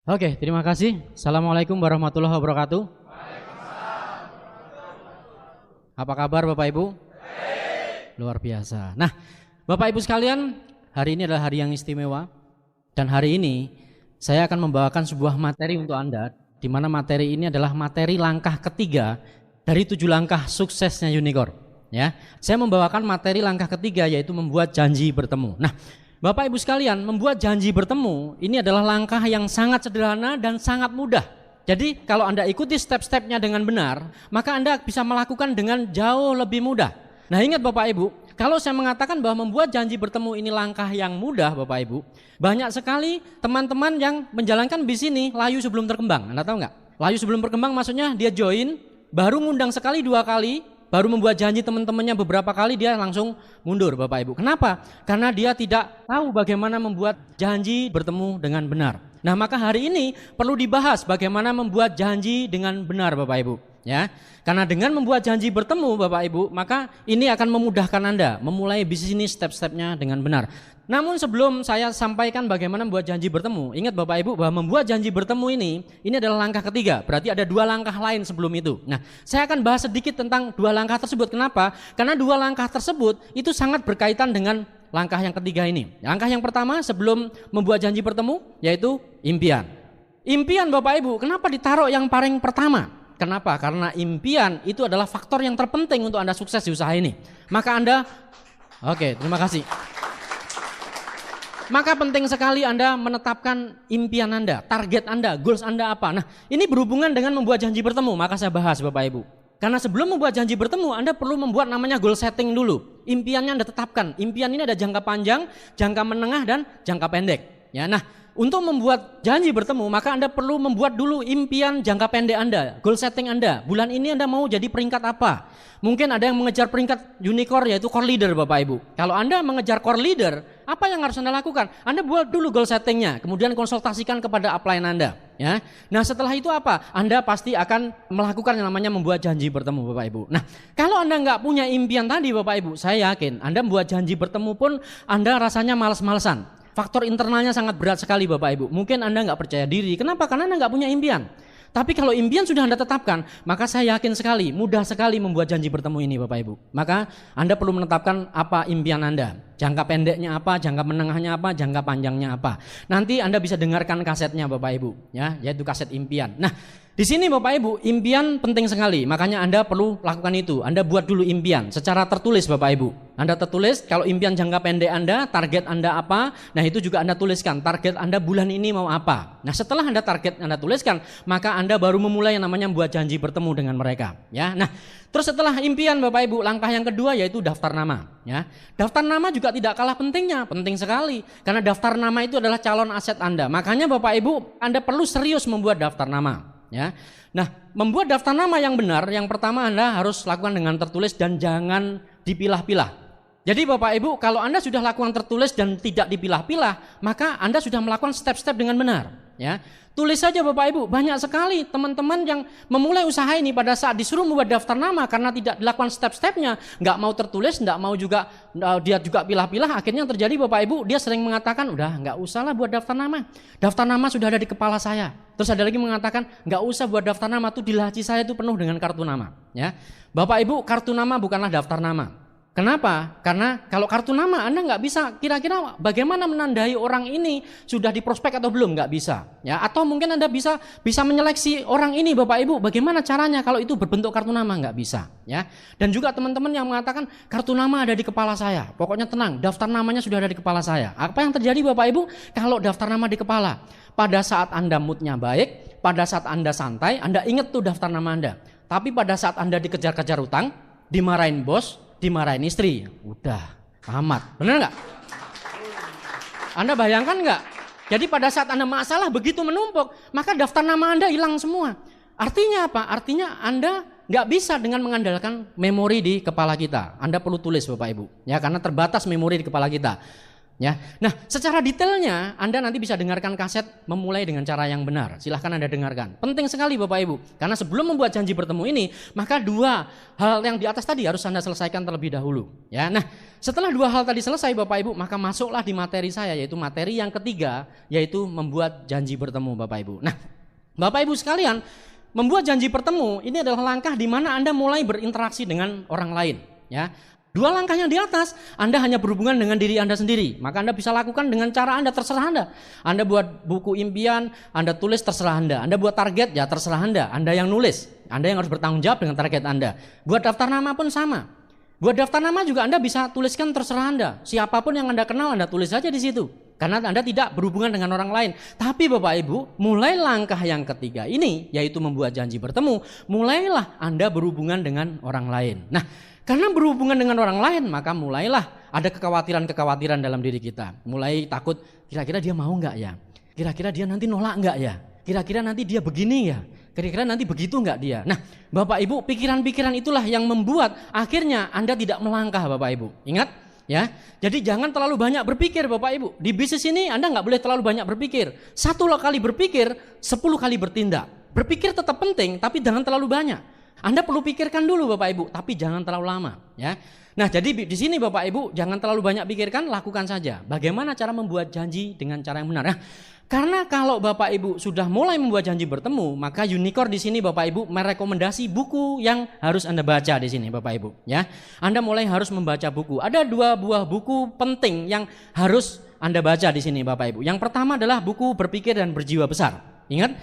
Oke, terima kasih. Assalamualaikum warahmatullahi wabarakatuh. Apa kabar Bapak Ibu? Luar biasa. Nah, Bapak Ibu sekalian, hari ini adalah hari yang istimewa. Dan hari ini saya akan membawakan sebuah materi untuk Anda, di mana materi ini adalah materi langkah ketiga dari 7 langkah suksesnya Unicorn. Ya, saya membawakan materi langkah ketiga, yaitu membuat janji bertemu. Nah, Bapak Ibu sekalian, membuat janji bertemu ini adalah langkah yang sangat sederhana dan sangat mudah. Jadi kalau Anda ikuti step-stepnya dengan benar, maka Anda bisa melakukan dengan jauh lebih mudah. Nah, ingat Bapak Ibu, kalau saya mengatakan bahwa membuat janji bertemu ini langkah yang mudah Bapak Ibu, banyak sekali teman-teman yang menjalankan bis ini layu sebelum terkembang. Anda tahu nggak? Layu sebelum berkembang maksudnya dia join, baru ngundang sekali 2 kali, baru membuat janji teman-temannya beberapa kali, dia langsung mundur Bapak Ibu. Kenapa? Karena dia tidak tahu bagaimana membuat janji bertemu dengan benar. Nah, maka hari ini perlu dibahas bagaimana membuat janji dengan benar Bapak Ibu. Ya, karena dengan membuat janji bertemu Bapak Ibu, maka ini akan memudahkan Anda memulai bisnis ini step-stepnya dengan benar. Namun sebelum saya sampaikan bagaimana membuat janji bertemu, ingat Bapak Ibu bahwa membuat janji bertemu ini adalah langkah ketiga. Berarti ada 2 langkah lain sebelum itu. Nah, saya akan bahas sedikit tentang 2 langkah tersebut. Kenapa? Karena 2 langkah tersebut itu sangat berkaitan dengan langkah yang ketiga ini. Langkah yang pertama sebelum membuat janji bertemu yaitu impian. Impian Bapak Ibu, kenapa ditaruh yang paling pertama? Kenapa? Karena impian itu adalah faktor yang terpenting untuk Anda sukses di usaha ini. Maka Anda, oke, terima kasih. Maka penting sekali Anda menetapkan impian Anda, target Anda, goals Anda apa. Nah, ini berhubungan dengan membuat janji bertemu, maka saya bahas Bapak Ibu. Karena sebelum membuat janji bertemu, Anda perlu membuat namanya goal setting dulu. Impiannya Anda tetapkan. Impian ini ada jangka panjang, jangka menengah, dan jangka pendek. Ya, nah, untuk membuat janji bertemu, maka Anda perlu membuat dulu impian jangka pendek Anda, goal setting Anda. Bulan ini Anda mau jadi peringkat apa? Mungkin ada yang mengejar peringkat unicorn, yaitu core leader Bapak Ibu. Kalau Anda mengejar core leader, apa yang harus Anda lakukan? Anda buat dulu goal settingnya, kemudian konsultasikan kepada upline Anda. Ya. Nah, setelah itu apa? Anda pasti akan melakukan yang namanya membuat janji bertemu Bapak Ibu. Nah, kalau Anda nggak punya impian tadi Bapak Ibu, saya yakin Anda membuat janji bertemu pun Anda rasanya malas-malesan. Faktor internalnya sangat berat sekali Bapak Ibu. Mungkin Anda nggak percaya diri. Kenapa? Karena Anda nggak punya impian. Tapi kalau impian sudah Anda tetapkan, maka saya yakin sekali, mudah sekali membuat janji bertemu ini Bapak Ibu. Maka Anda perlu menetapkan apa impian Anda. Jangka pendeknya apa, jangka menengahnya apa, jangka panjangnya apa. Nanti Anda bisa dengarkan kasetnya Bapak Ibu, ya, yaitu kaset impian. Nah, di sini Bapak Ibu, impian penting sekali. Makanya Anda perlu lakukan itu. Anda buat dulu impian secara tertulis Bapak Ibu. Anda tertulis kalau impian jangka pendek Anda, target Anda apa. Nah, itu juga Anda tuliskan, target Anda bulan ini mau apa. Nah, setelah Anda target Anda tuliskan, maka Anda baru memulai yang namanya membuat janji bertemu dengan mereka, ya. Nah, terus setelah impian Bapak Ibu, langkah yang kedua yaitu daftar nama, ya. Daftar nama juga tidak kalah pentingnya, penting sekali. Karena daftar nama itu adalah calon aset Anda. Makanya Bapak Ibu, Anda perlu serius membuat daftar nama. Ya. Nah, membuat daftar nama yang benar, yang pertama Anda harus lakukan dengan tertulis dan jangan dipilah-pilah. Jadi Bapak Ibu, kalau Anda sudah lakukan tertulis dan tidak dipilah-pilah, maka Anda sudah melakukan step-step dengan benar. Ya. Tulis saja Bapak Ibu, banyak sekali teman-teman yang memulai usaha ini pada saat disuruh membuat daftar nama karena tidak dilakukan step-stepnya, nggak mau tertulis, nggak mau juga dia juga pilah-pilah, akhirnya yang terjadi Bapak Ibu, dia sering mengatakan, udah nggak usahlah buat daftar nama sudah ada di kepala saya. Terus ada lagi mengatakan, nggak usah buat daftar nama, tuh di laci saya itu penuh dengan kartu nama. Ya, Bapak Ibu, kartu nama bukanlah daftar nama. Kenapa? Karena kalau kartu nama Anda nggak bisa kira-kira bagaimana menandai orang ini sudah diprospek atau belum, nggak bisa. Ya, atau mungkin Anda bisa menyeleksi orang ini Bapak Ibu, bagaimana caranya kalau itu berbentuk kartu nama, nggak bisa. Ya, dan juga teman-teman yang mengatakan kartu nama ada di kepala saya, pokoknya tenang, daftar namanya sudah ada di kepala saya. Apa yang terjadi Bapak Ibu kalau daftar nama di kepala? Pada saat Anda moodnya baik, pada saat Anda santai, Anda ingat tuh daftar nama Anda. Tapi pada saat Anda dikejar-kejar utang, dimarahin bos, dimarahin istri, udah amat, benar nggak? Anda bayangkan nggak? Jadi pada saat Anda masalah begitu menumpuk, maka daftar nama Anda hilang semua. Artinya apa? Artinya Anda nggak bisa dengan mengandalkan memori di kepala kita. Anda perlu tulis Bapak Ibu, ya, karena terbatas memori di kepala kita. Ya. Nah, secara detailnya Anda nanti bisa dengarkan kaset memulai dengan cara yang benar. Silahkan Anda dengarkan. Penting sekali Bapak Ibu. Karena sebelum membuat janji bertemu ini, maka dua hal yang di atas tadi harus Anda selesaikan terlebih dahulu. Ya. Nah, setelah dua hal tadi selesai Bapak Ibu, maka masuklah di materi saya, yaitu materi yang ketiga, yaitu membuat janji bertemu Bapak Ibu. Nah, Bapak Ibu sekalian, membuat janji bertemu ini adalah langkah di mana Anda mulai berinteraksi dengan orang lain. Ya. Dua langkah yang di atas, Anda hanya berhubungan dengan diri Anda sendiri. Maka Anda bisa lakukan dengan cara Anda, terserah Anda. Anda buat buku impian, Anda tulis, terserah Anda. Anda buat target, ya terserah Anda. Anda yang nulis, Anda yang harus bertanggung jawab dengan target Anda. Buat daftar nama pun sama. Buat daftar nama juga Anda bisa tuliskan terserah Anda. Siapapun yang Anda kenal, Anda tulis saja di situ. Karena Anda tidak berhubungan dengan orang lain. Tapi Bapak Ibu, mulai langkah yang ketiga ini, yaitu membuat janji bertemu, mulailah Anda berhubungan dengan orang lain. Nah, karena berhubungan dengan orang lain, maka mulailah ada kekhawatiran-kekhawatiran dalam diri kita. Mulai takut, kira-kira dia mau enggak ya? Kira-kira dia nanti nolak enggak ya? Kira-kira nanti dia begini ya? Kira-kira nanti begitu enggak dia? Nah, Bapak Ibu, pikiran-pikiran itulah yang membuat akhirnya Anda tidak melangkah Bapak Ibu. Ingat ya, jadi jangan terlalu banyak berpikir Bapak Ibu. Di bisnis ini Anda enggak boleh terlalu banyak berpikir. 1 kali berpikir, 10 kali bertindak. Berpikir tetap penting, tapi jangan terlalu banyak. Anda perlu pikirkan dulu Bapak Ibu, tapi jangan terlalu lama ya. Nah, jadi di sini Bapak Ibu jangan terlalu banyak pikirkan, lakukan saja. Bagaimana cara membuat janji dengan cara yang benar? Nah, karena kalau Bapak Ibu sudah mulai membuat janji bertemu, maka Unicorn di sini Bapak Ibu merekomendasi buku yang harus Anda baca di sini Bapak Ibu ya. Anda mulai harus membaca buku. Ada 2 buah buku penting yang harus Anda baca di sini Bapak Ibu. Yang pertama adalah buku Berpikir dan Berjiwa Besar. Ingat,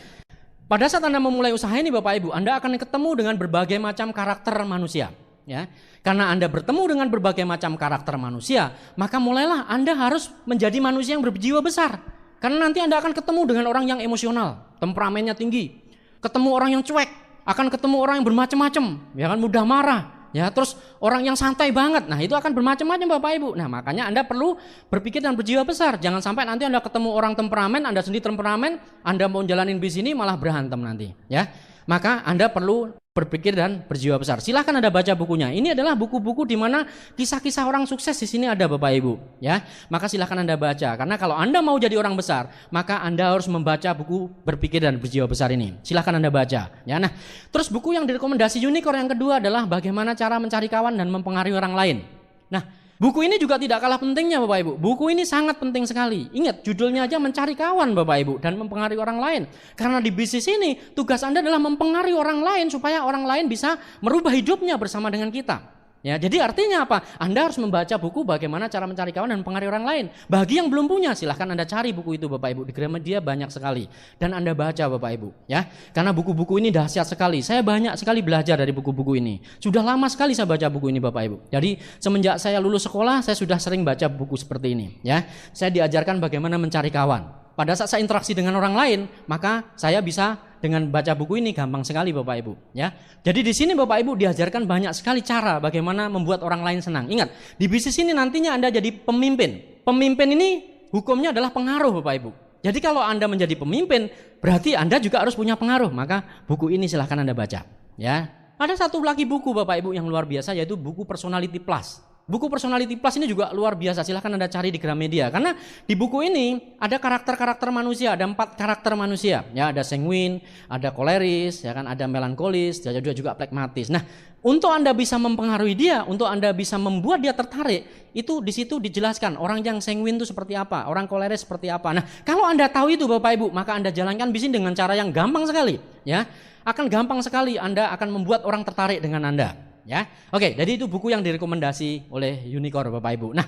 pada saat Anda memulai usaha ini Bapak Ibu, Anda akan ketemu dengan berbagai macam karakter manusia. Ya, karena Anda bertemu dengan berbagai macam karakter manusia, maka mulailah Anda harus menjadi manusia yang berjiwa besar. Karena nanti Anda akan ketemu dengan orang yang emosional, temperamennya tinggi. Ketemu orang yang cuek, akan ketemu orang yang bermacam-macam, ya kan, mudah marah. Ya, terus orang yang santai banget. Nah, itu akan bermacam-macam Bapak Ibu. Nah, makanya Anda perlu berpikir dan berjiwa besar. Jangan sampai nanti Anda ketemu orang temperamen, Anda sendiri temperamen, Anda mau jalanin bisnis ini malah berantem nanti, ya. Maka Anda perlu berpikir dan berjiwa besar. Silahkan Anda baca bukunya. Ini adalah buku-buku di mana kisah-kisah orang sukses di sini ada Bapak Ibu, ya. Maka silahkan Anda baca. Karena kalau Anda mau jadi orang besar, maka Anda harus membaca buku Berpikir dan Berjiwa Besar ini. Silahkan Anda baca, ya. Nah, terus buku yang direkomendasi Unicorn yang kedua adalah Bagaimana Cara Mencari Kawan dan Mempengaruhi Orang Lain. Nah, buku ini juga tidak kalah pentingnya Bapak Ibu. Buku ini sangat penting sekali. Ingat, judulnya aja mencari kawan Bapak Ibu dan mempengaruhi orang lain. Karena di bisnis ini tugas Anda adalah mempengaruhi orang lain supaya orang lain bisa merubah hidupnya bersama dengan kita. Ya, jadi artinya apa? Anda harus membaca buku Bagaimana Cara Mencari Kawan dan Mempengaruhi Orang Lain. Bagi yang belum punya, silahkan Anda cari buku itu Bapak Ibu. Di Gramedia banyak sekali. Dan Anda baca Bapak Ibu, ya. Karena buku-buku ini dahsyat sekali. Saya banyak sekali belajar dari buku-buku ini. Sudah lama sekali saya baca buku ini Bapak Ibu. Jadi semenjak saya lulus sekolah, saya sudah sering baca buku seperti ini, ya. Saya diajarkan bagaimana mencari kawan. Pada saat saya interaksi dengan orang lain, maka saya bisa dengan baca buku ini gampang sekali Bapak Ibu, ya. Jadi di sini Bapak Ibu diajarkan banyak sekali cara bagaimana membuat orang lain senang. Ingat, di bisnis ini nantinya Anda jadi pemimpin. Pemimpin ini hukumnya adalah pengaruh Bapak Ibu. Jadi kalau Anda menjadi pemimpin, berarti Anda juga harus punya pengaruh. Maka buku ini silahkan Anda baca, ya. Ada satu lagi buku Bapak Ibu yang luar biasa, yaitu buku Personality Plus. Buku Personality Plus ini juga luar biasa, silahkan Anda cari di Gramedia. Karena di buku ini ada karakter-karakter manusia, ada 4 karakter manusia. Ya, ada sanguin, ada koleris, ya kan, ada melankolis, ada juga pragmatis. Nah, untuk Anda bisa mempengaruhi dia, untuk Anda bisa membuat dia tertarik, itu di situ dijelaskan orang yang sanguin itu seperti apa, orang koleris seperti apa. Nah, kalau Anda tahu itu Bapak Ibu, maka Anda jalankan bisnis dengan cara yang gampang sekali, ya. Akan gampang sekali Anda akan membuat orang tertarik dengan Anda. Ya, oke, jadi itu buku yang direkomendasi oleh Unicorn Bapak Ibu. Nah,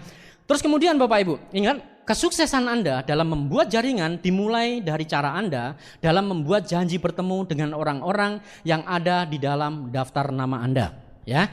terus kemudian Bapak Ibu, ingat, kesuksesan Anda dalam membuat jaringan dimulai dari cara Anda dalam membuat janji bertemu dengan orang-orang yang ada di dalam daftar nama Anda. Ya,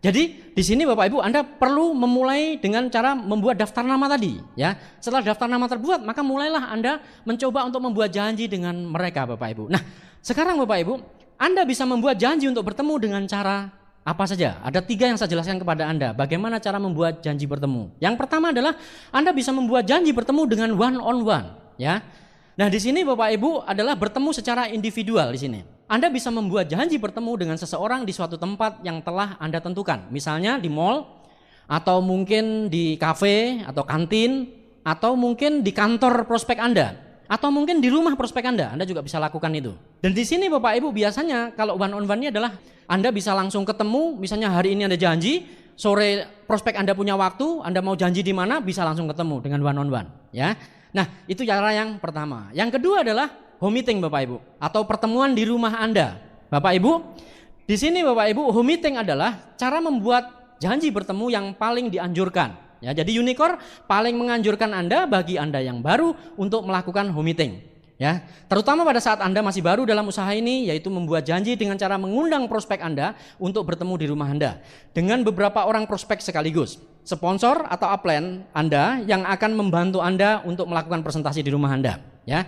jadi di sini Bapak Ibu Anda perlu memulai dengan cara membuat daftar nama tadi. Ya, setelah daftar nama terbuat, maka mulailah Anda mencoba untuk membuat janji dengan mereka Bapak Ibu. Nah, sekarang Bapak Ibu, Anda bisa membuat janji untuk bertemu dengan cara apa saja? Ada 3 yang saya jelaskan kepada Anda. Bagaimana cara membuat janji bertemu? Yang pertama adalah Anda bisa membuat janji bertemu dengan one on one, ya. Nah, di sini Bapak Ibu adalah bertemu secara individual di sini. Anda bisa membuat janji bertemu dengan seseorang di suatu tempat yang telah Anda tentukan. Misalnya di mall atau mungkin di kafe atau kantin, atau mungkin di kantor prospek Anda, atau mungkin di rumah prospek Anda juga bisa lakukan itu. Dan di sini Bapak Ibu biasanya kalau one on one-nya adalah Anda bisa langsung ketemu, misalnya hari ini Anda janji, sore prospek Anda punya waktu, Anda mau janji di mana, bisa langsung ketemu dengan one on one, ya. Nah, itu cara yang pertama. Yang kedua adalah home meeting Bapak Ibu, atau pertemuan di rumah Anda. Bapak Ibu, di sini Bapak Ibu, home meeting adalah cara membuat janji bertemu yang paling dianjurkan. Ya, jadi Unicore paling menganjurkan Anda bagi Anda yang baru untuk melakukan home meeting. Ya, terutama pada saat Anda masih baru dalam usaha ini, yaitu membuat janji dengan cara mengundang prospek Anda untuk bertemu di rumah Anda dengan beberapa orang prospek sekaligus. Sponsor atau upline Anda yang akan membantu Anda untuk melakukan presentasi di rumah Anda. Ya.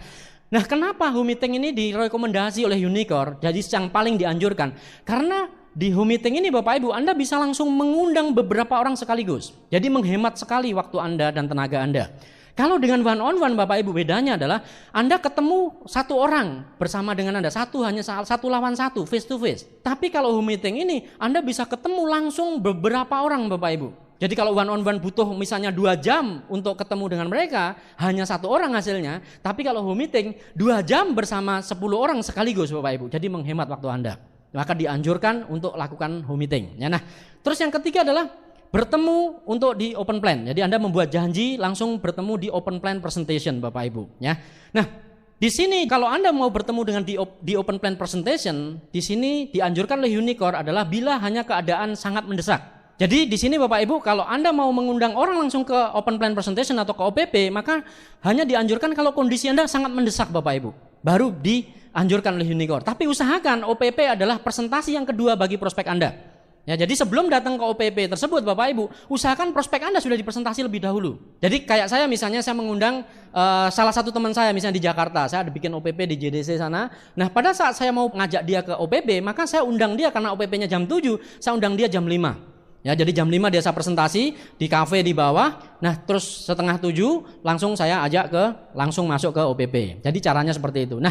Nah, kenapa home meeting ini direkomendasi oleh Unicore jadi yang paling dianjurkan? Karena di home meeting ini Bapak Ibu, Anda bisa langsung mengundang beberapa orang sekaligus. Jadi menghemat sekali waktu Anda dan tenaga Anda. Kalau dengan one on one Bapak Ibu, bedanya adalah Anda ketemu satu orang bersama dengan Anda, hanya satu lawan satu, face to face. Tapi kalau home meeting ini Anda bisa ketemu langsung beberapa orang Bapak Ibu. Jadi kalau one on one butuh misalnya 2 jam untuk ketemu dengan mereka, hanya 1 orang hasilnya. Tapi kalau home meeting 2 jam bersama 10 orang sekaligus Bapak Ibu. Jadi menghemat waktu Anda. Maka dianjurkan untuk lakukan home meeting. Ya, nah, terus yang ketiga adalah bertemu untuk di open plan. Jadi Anda membuat janji langsung bertemu di open plan presentation Bapak Ibu. Ya, nah di sini kalau Anda mau bertemu dengan di open plan presentation, di sini dianjurkan oleh Unicore adalah bila hanya keadaan sangat mendesak. Jadi di sini Bapak Ibu, kalau Anda mau mengundang orang langsung ke open plan presentation atau ke OPP, maka hanya dianjurkan kalau kondisi Anda sangat mendesak Bapak Ibu, baru dianjurkan oleh Unicore. Tapi usahakan OPP adalah presentasi yang kedua bagi prospek Anda. Ya, jadi sebelum datang ke OPP tersebut Bapak Ibu, usahakan prospek Anda sudah dipresentasi lebih dahulu. Jadi kayak saya misalnya, saya mengundang salah satu teman saya misalnya di Jakarta, saya ada bikin OPP di JDC sana. Nah, pada saat saya mau ngajak dia ke OPP, maka saya undang dia karena OPP-nya jam 7, saya undang dia jam 5. Ya, jadi jam 5 dia saya presentasi di kafe di bawah. Nah, terus setengah 7 langsung saya ajak langsung masuk ke OPP. Jadi caranya seperti itu. Nah,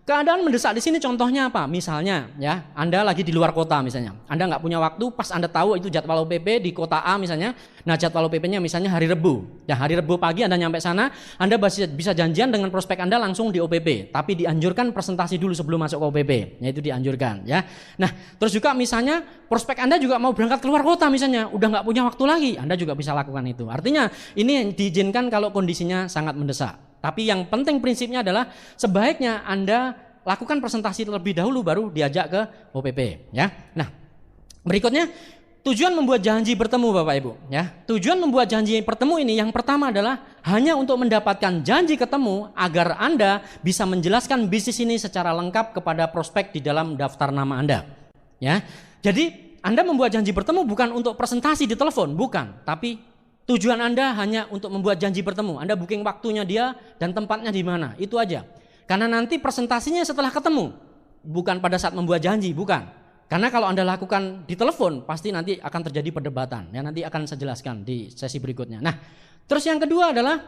keadaan mendesak di sini contohnya apa? Misalnya ya, Anda lagi di luar kota misalnya. Anda nggak punya waktu, pas Anda tahu itu jadwal OPP di kota A misalnya. Nah, jadwal OPP-nya misalnya hari Rebu. Ya, hari Rebu pagi Anda nyampe sana, Anda bisa janjian dengan prospek Anda langsung di OPP. Tapi dianjurkan presentasi dulu sebelum masuk ke OPP. Ya, itu dianjurkan ya. Nah, terus juga misalnya prospek Anda juga mau berangkat keluar kota misalnya, udah nggak punya waktu lagi, Anda juga bisa lakukan itu. Artinya ini diizinkan kalau kondisinya sangat mendesak. Tapi yang penting prinsipnya adalah sebaiknya Anda lakukan presentasi terlebih dahulu baru diajak ke OPP ya. Nah, berikutnya tujuan membuat janji bertemu Bapak Ibu ya. Tujuan membuat janji bertemu ini yang pertama adalah hanya untuk mendapatkan janji ketemu agar Anda bisa menjelaskan bisnis ini secara lengkap kepada prospek di dalam daftar nama Anda. Ya. Jadi Anda membuat janji bertemu bukan untuk presentasi di telepon, bukan, tapi tujuan Anda hanya untuk membuat janji bertemu. Anda booking waktunya dia dan tempatnya di mana, itu aja. Karena nanti presentasinya setelah ketemu, bukan pada saat membuat janji, bukan. Karena kalau Anda lakukan di telepon, pasti nanti akan terjadi perdebatan. Ya, nanti akan saya jelaskan di sesi berikutnya. Nah, terus yang kedua adalah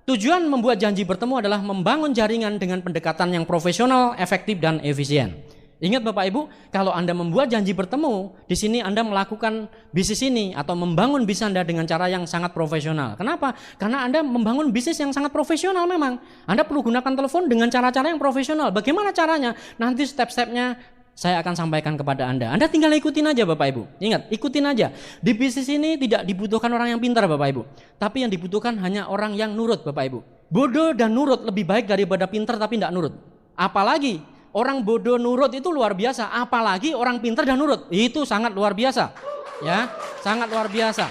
tujuan membuat janji bertemu adalah membangun jaringan dengan pendekatan yang profesional, efektif, dan efisien. Ingat Bapak Ibu, kalau Anda membuat janji bertemu, di sini Anda melakukan bisnis ini atau membangun bisnis Anda dengan cara yang sangat profesional. Kenapa? Karena Anda membangun bisnis yang sangat profesional memang. Anda perlu gunakan telepon dengan cara-cara yang profesional. Bagaimana caranya? Nanti step-stepnya saya akan sampaikan kepada Anda. Anda tinggal ikutin aja Bapak Ibu. Ingat, ikutin aja. Di bisnis ini tidak dibutuhkan orang yang pintar Bapak Ibu. Tapi yang dibutuhkan hanya orang yang nurut Bapak Ibu. Bodoh dan nurut lebih baik daripada pintar tapi tidak nurut. Apalagi orang bodoh nurut itu luar biasa, apalagi orang pintar dan nurut, itu sangat luar biasa, ya, sangat luar biasa.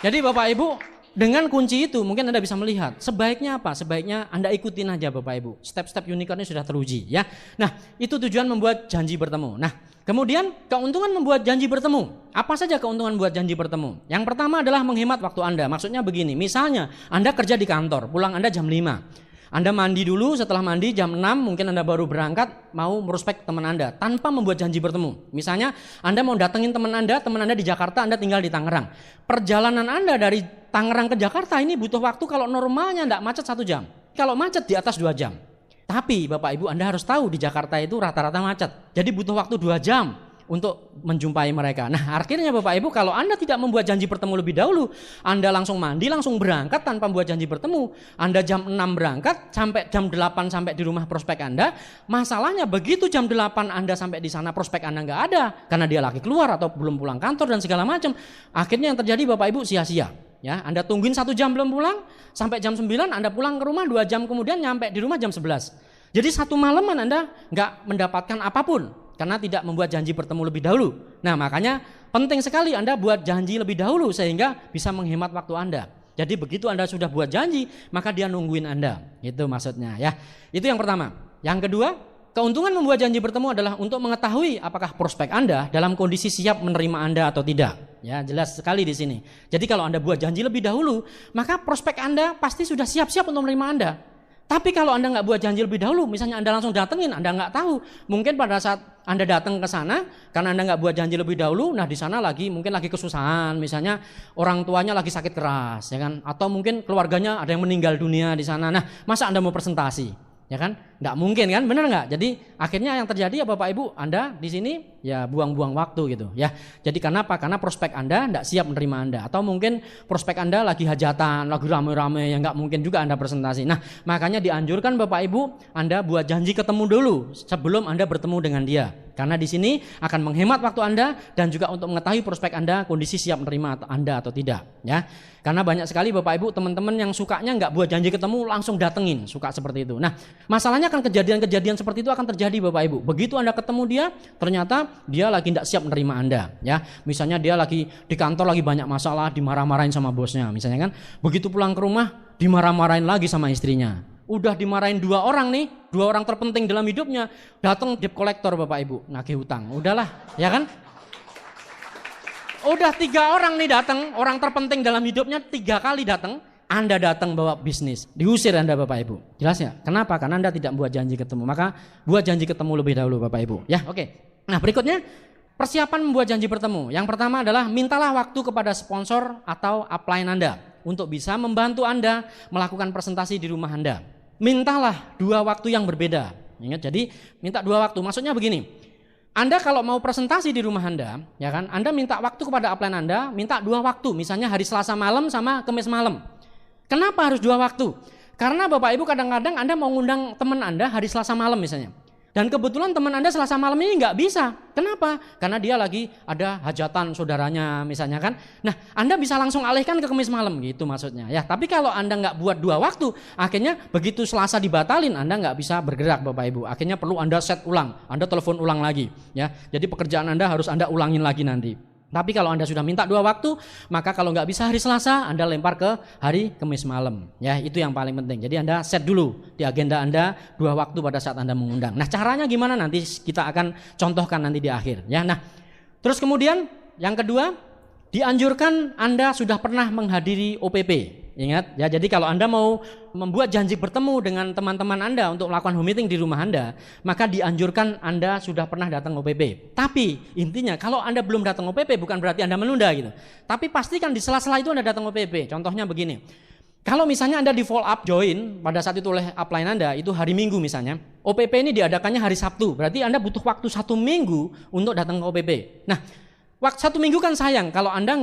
Jadi Bapak Ibu, dengan kunci itu mungkin Anda bisa melihat, sebaiknya apa? Sebaiknya Anda ikutin aja Bapak Ibu, step-step unicorn-nya sudah teruji, ya. Nah, itu tujuan membuat janji bertemu. Nah, kemudian keuntungan membuat janji bertemu. Apa saja keuntungan membuat janji bertemu? Yang pertama adalah menghemat waktu Anda. Maksudnya begini, misalnya Anda kerja di kantor, pulang Anda jam 5. Anda mandi dulu, setelah mandi jam 6 mungkin Anda baru berangkat mau merospek teman Anda tanpa membuat janji bertemu. Misalnya Anda mau datengin teman Anda di Jakarta, Anda tinggal di Tangerang. Perjalanan Anda dari Tangerang ke Jakarta ini butuh waktu kalau normalnya tidak macet 1 jam. Kalau macet di atas 2 jam. Tapi Bapak Ibu Anda harus tahu di Jakarta itu rata-rata macet. Jadi butuh waktu 2 jam untuk menjumpai mereka. Nah, akhirnya Bapak Ibu, kalau Anda tidak membuat janji bertemu lebih dahulu, Anda langsung mandi, langsung berangkat tanpa membuat janji bertemu. Anda jam 6 berangkat, sampai jam 8 sampai di rumah prospek Anda. Masalahnya begitu jam 8 Anda sampai di sana, prospek Anda nggak ada karena dia lagi keluar atau belum pulang kantor dan segala macam. Akhirnya yang terjadi Bapak Ibu sia-sia. Ya, Anda tungguin 1 jam belum pulang, sampai jam 9 Anda pulang ke rumah, 2 jam kemudian nyampe di rumah jam 11. Jadi 1 malaman Anda nggak mendapatkan apapun karena tidak membuat janji bertemu lebih dahulu. Nah, makanya penting sekali Anda buat janji lebih dahulu sehingga bisa menghemat waktu Anda. Jadi begitu Anda sudah buat janji, maka dia nungguin Anda. Itu maksudnya ya. Itu yang pertama. Yang kedua, keuntungan membuat janji bertemu adalah untuk mengetahui apakah prospek Anda dalam kondisi siap menerima Anda atau tidak. Ya, jelas sekali di sini. Jadi kalau Anda buat janji lebih dahulu, maka prospek Anda pasti sudah siap-siap untuk menerima Anda. Tapi kalau Anda nggak buat janji lebih dahulu, misalnya Anda langsung datengin, Anda nggak tahu. Mungkin pada saat Anda datang ke sana, karena Anda nggak buat janji lebih dahulu, nah di sana mungkin lagi kesusahan, misalnya orang tuanya lagi sakit keras, ya kan? Atau mungkin keluarganya ada yang meninggal dunia di sana. Nah, masa Anda mau presentasi? Ya kan? Nggak mungkin kan? Benar nggak? Jadi akhirnya yang terjadi ya Bapak Ibu, Anda di sini ya buang-buang waktu gitu ya. Jadi kenapa? Karena prospek Anda nggak siap menerima Anda. Atau mungkin prospek Anda lagi hajatan, lagi rame-rame, yang nggak mungkin juga Anda presentasi. Nah, makanya dianjurkan Bapak Ibu, Anda buat janji ketemu dulu sebelum Anda bertemu dengan dia. Karena di sini akan menghemat waktu Anda dan juga untuk mengetahui prospek Anda kondisi siap menerima Anda atau tidak ya. Karena banyak sekali Bapak Ibu teman-teman yang sukanya nggak buat janji ketemu langsung datengin, suka seperti itu. Nah, masalahnya kan kejadian-kejadian seperti itu akan terjadi Bapak Ibu. Begitu Anda ketemu dia, ternyata dia lagi tidak siap menerima Anda ya. Misalnya dia lagi di kantor lagi banyak masalah, dimarah-marahin sama bosnya misalnya kan. Begitu pulang ke rumah dimarah-marahin lagi sama istrinya. Udah dimarahin 2 orang nih, 2 orang terpenting dalam hidupnya, datang debt collector Bapak Ibu, nagih hutang. Udahlah, ya kan? Udah 3 orang nih datang, orang terpenting dalam hidupnya 3 kali datang, Anda datang bawa bisnis, diusir Anda Bapak Ibu. Jelas ya? Kenapa? Karena Anda tidak buat janji ketemu. Maka buat janji ketemu lebih dahulu Bapak Ibu. Ya, oke. Nah, berikutnya persiapan membuat janji bertemu. Yang pertama adalah mintalah waktu kepada sponsor atau upline Anda untuk bisa membantu Anda melakukan presentasi di rumah Anda. Mintalah 2 waktu yang berbeda. Ingat, jadi minta 2 waktu. Maksudnya begini, Anda kalau mau presentasi di rumah Anda, ya kan, Anda minta waktu kepada upline Anda, minta 2 waktu. Misalnya hari Selasa malam sama Kamis malam. Kenapa harus 2 waktu? Karena Bapak Ibu kadang-kadang Anda mau ngundang teman Anda hari Selasa malam misalnya. Dan kebetulan teman Anda Selasa malam ini nggak bisa. Kenapa? Karena dia lagi ada hajatan saudaranya misalnya kan. Nah, Anda bisa langsung alihkan ke Kamis malam gitu maksudnya. Ya, tapi kalau Anda nggak buat 2 waktu, akhirnya begitu Selasa dibatalin, Anda nggak bisa bergerak Bapak Ibu. Akhirnya perlu Anda set ulang, Anda telepon ulang lagi. Ya, jadi pekerjaan Anda harus Anda ulangin lagi nanti. Tapi kalau Anda sudah minta 2 waktu, maka kalau nggak bisa hari Selasa, Anda lempar ke hari Kamis malam. Ya, itu yang paling penting. Jadi Anda set dulu di agenda Anda 2 waktu pada saat Anda mengundang. Nah, caranya gimana nanti kita akan contohkan nanti di akhir. Ya, nah, terus kemudian yang kedua, dianjurkan Anda sudah pernah menghadiri OPP. Ingat ya, jadi kalau Anda mau membuat janji bertemu dengan teman-teman Anda untuk melakukan home meeting di rumah Anda, maka dianjurkan Anda sudah pernah datang OPP. Tapi intinya kalau Anda belum datang OPP bukan berarti Anda menunda gitu. Tapi pastikan di sela-sela itu Anda datang OPP. Contohnya begini. Kalau misalnya Anda di follow up join pada saat itu oleh upline Anda itu hari Minggu misalnya, OPP ini diadakannya hari Sabtu. Berarti Anda butuh waktu 1 minggu untuk datang ke OPP. Nah, waktu 1 minggu kan sayang kalau Anda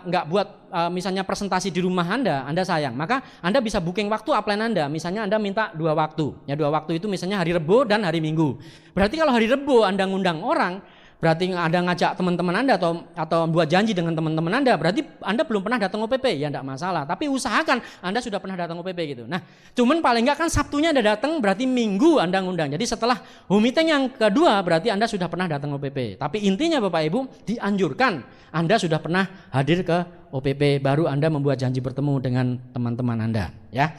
nggak buat misalnya presentasi di rumah Anda sayang. Maka Anda bisa booking waktu upline Anda. Misalnya Anda minta 2 waktu. Ya 2 waktu itu misalnya hari Rebo dan hari Minggu. Berarti kalau hari Rebo Anda ngundang orang, berarti Anda ngajak teman-teman Anda atau buat janji dengan teman-teman Anda, berarti Anda belum pernah datang OPP, ya enggak masalah. Tapi usahakan Anda sudah pernah datang OPP gitu. Nah, cuman paling enggak kan Sabtunya Anda datang, berarti Minggu Anda ngundang. Jadi setelah home meeting yang kedua, berarti Anda sudah pernah datang OPP. Tapi intinya Bapak Ibu, dianjurkan Anda sudah pernah hadir ke OPP, baru Anda membuat janji bertemu dengan teman-teman Anda, ya.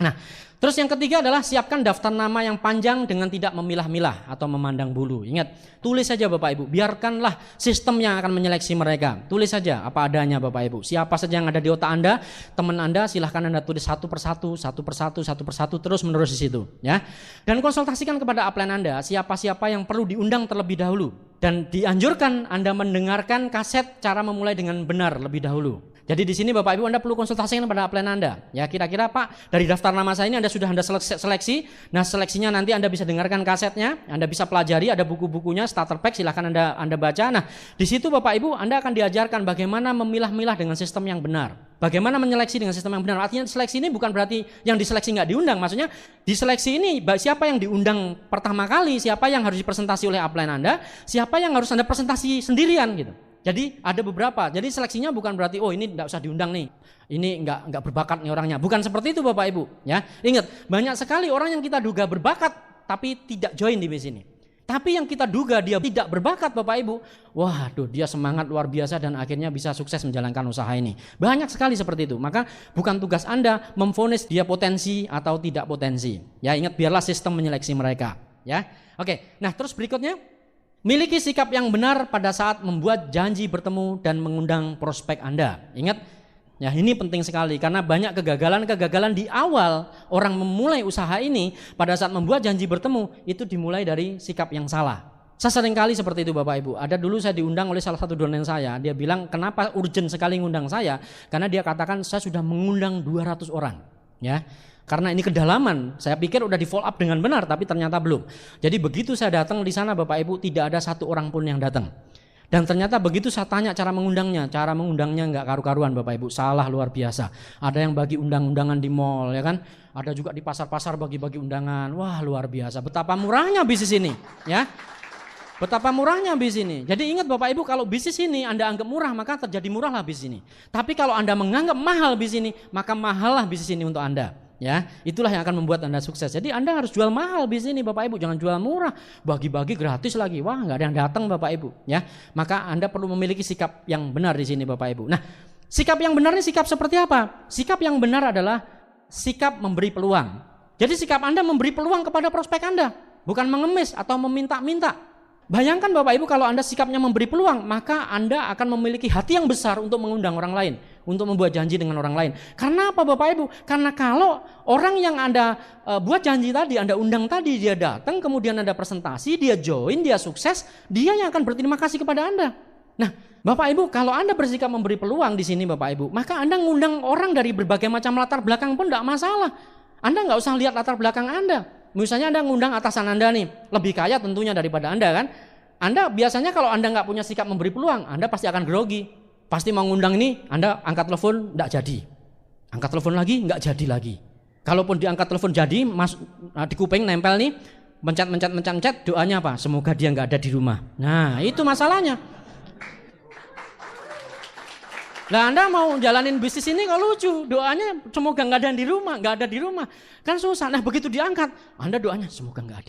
Nah, terus yang ketiga adalah siapkan daftar nama yang panjang dengan tidak memilah-milah atau memandang bulu. Ingat, tulis saja Bapak Ibu, biarkanlah sistem yang akan menyeleksi mereka. Tulis saja apa adanya Bapak Ibu. Siapa saja yang ada di otak Anda, teman Anda, silahkan Anda tulis satu persatu terus menerus di situ, ya. Dan konsultasikan kepada upline Anda siapa-siapa yang perlu diundang terlebih dahulu. Dan dianjurkan Anda mendengarkan kaset cara memulai dengan benar lebih dahulu. Jadi di sini Bapak Ibu Anda perlu konsultasikan pada upline Anda. Ya, kira-kira Pak, dari daftar nama saya ini sudah Anda seleksi. Nah, seleksinya nanti Anda bisa dengarkan kasetnya, Anda bisa pelajari, ada buku-bukunya, starter pack, silahkan Anda baca. Nah, di situ Bapak Ibu Anda akan diajarkan bagaimana memilah-milah dengan sistem yang benar. Bagaimana menyeleksi dengan sistem yang benar. Artinya seleksi ini bukan berarti yang diseleksi nggak diundang. Maksudnya di seleksi ini siapa yang diundang pertama kali, siapa yang harus dipresentasi oleh upline Anda, siapa yang harus Anda presentasi sendirian gitu. Jadi ada beberapa. Jadi seleksinya bukan berarti ini enggak usah diundang nih. Ini enggak berbakat nih orangnya. Bukan seperti itu Bapak Ibu, ya. Ingat, banyak sekali orang yang kita duga berbakat tapi tidak join di sini. Tapi yang kita duga dia tidak berbakat Bapak Ibu, waduh dia semangat luar biasa dan akhirnya bisa sukses menjalankan usaha ini. Banyak sekali seperti itu. Maka bukan tugas Anda memvonis dia potensi atau tidak potensi. Ya, ingat, biarlah sistem menyeleksi mereka, ya. Oke. Nah, terus berikutnya, miliki sikap yang benar pada saat membuat janji bertemu dan mengundang prospek Anda. Ingat, ya ini penting sekali karena banyak kegagalan-kegagalan di awal orang memulai usaha ini pada saat membuat janji bertemu itu dimulai dari sikap yang salah. Saya sering kali seperti itu Bapak Ibu. Ada dulu saya diundang oleh salah satu dosen saya. Dia bilang kenapa urgent sekali ngundang saya? Karena dia katakan saya sudah mengundang 200 orang. Ya. Karena ini kedalaman, saya pikir udah di follow up dengan benar, tapi ternyata belum. Jadi begitu saya datang di sana Bapak Ibu, tidak ada satu orang pun yang datang. Dan ternyata begitu saya tanya cara mengundangnya nggak karu-karuan Bapak Ibu, salah luar biasa. Ada yang bagi undang-undangan di mall, ya kan? Ada juga di pasar-pasar bagi-bagi undangan. Wah luar biasa, betapa murahnya bisnis ini, ya. Betapa murahnya bisnis ini. Jadi ingat Bapak Ibu, kalau bisnis ini Anda anggap murah, maka terjadi murahlah bisnis ini. Tapi kalau Anda menganggap mahal bisnis ini, maka mahallah bisnis ini untuk Anda. Ya, itulah yang akan membuat Anda sukses. Jadi Anda harus jual mahal bisnis ini Bapak Ibu, jangan jual murah, bagi-bagi gratis lagi. Wah, nggak ada yang datang Bapak Ibu, ya. Maka Anda perlu memiliki sikap yang benar di sini Bapak Ibu. Nah, sikap yang benar ini sikap seperti apa? Sikap yang benar adalah sikap memberi peluang. Jadi sikap Anda memberi peluang kepada prospek Anda, bukan mengemis atau meminta-minta. Bayangkan Bapak Ibu kalau Anda sikapnya memberi peluang, maka Anda akan memiliki hati yang besar untuk mengundang orang lain, untuk membuat janji dengan orang lain. Karena apa Bapak Ibu? Karena kalau orang yang Anda buat janji tadi, Anda undang tadi, dia datang, kemudian Anda presentasi, dia join, dia sukses, dia yang akan berterima kasih kepada Anda. Nah, Bapak Ibu, kalau Anda bersikap memberi peluang di sini Bapak Ibu, maka Anda ngundang orang dari berbagai macam latar belakang pun tidak masalah. Anda nggak usah lihat latar belakang Anda. Misalnya Anda ngundang atasan Anda nih, lebih kaya tentunya daripada Anda kan. Anda biasanya kalau Anda nggak punya sikap memberi peluang, Anda pasti akan grogi. Pasti mau ngundang ini, Anda angkat telepon, nggak jadi. Angkat telepon lagi, nggak jadi lagi. Kalaupun diangkat telepon jadi, di kuping nempel nih, mencet, doanya apa? Semoga dia nggak ada di rumah. Nah, itu masalahnya. Nah, Anda mau jalanin bisnis ini kok lucu, doanya semoga nggak ada di rumah, kan susah. Nah, begitu diangkat, Anda doanya semoga nggak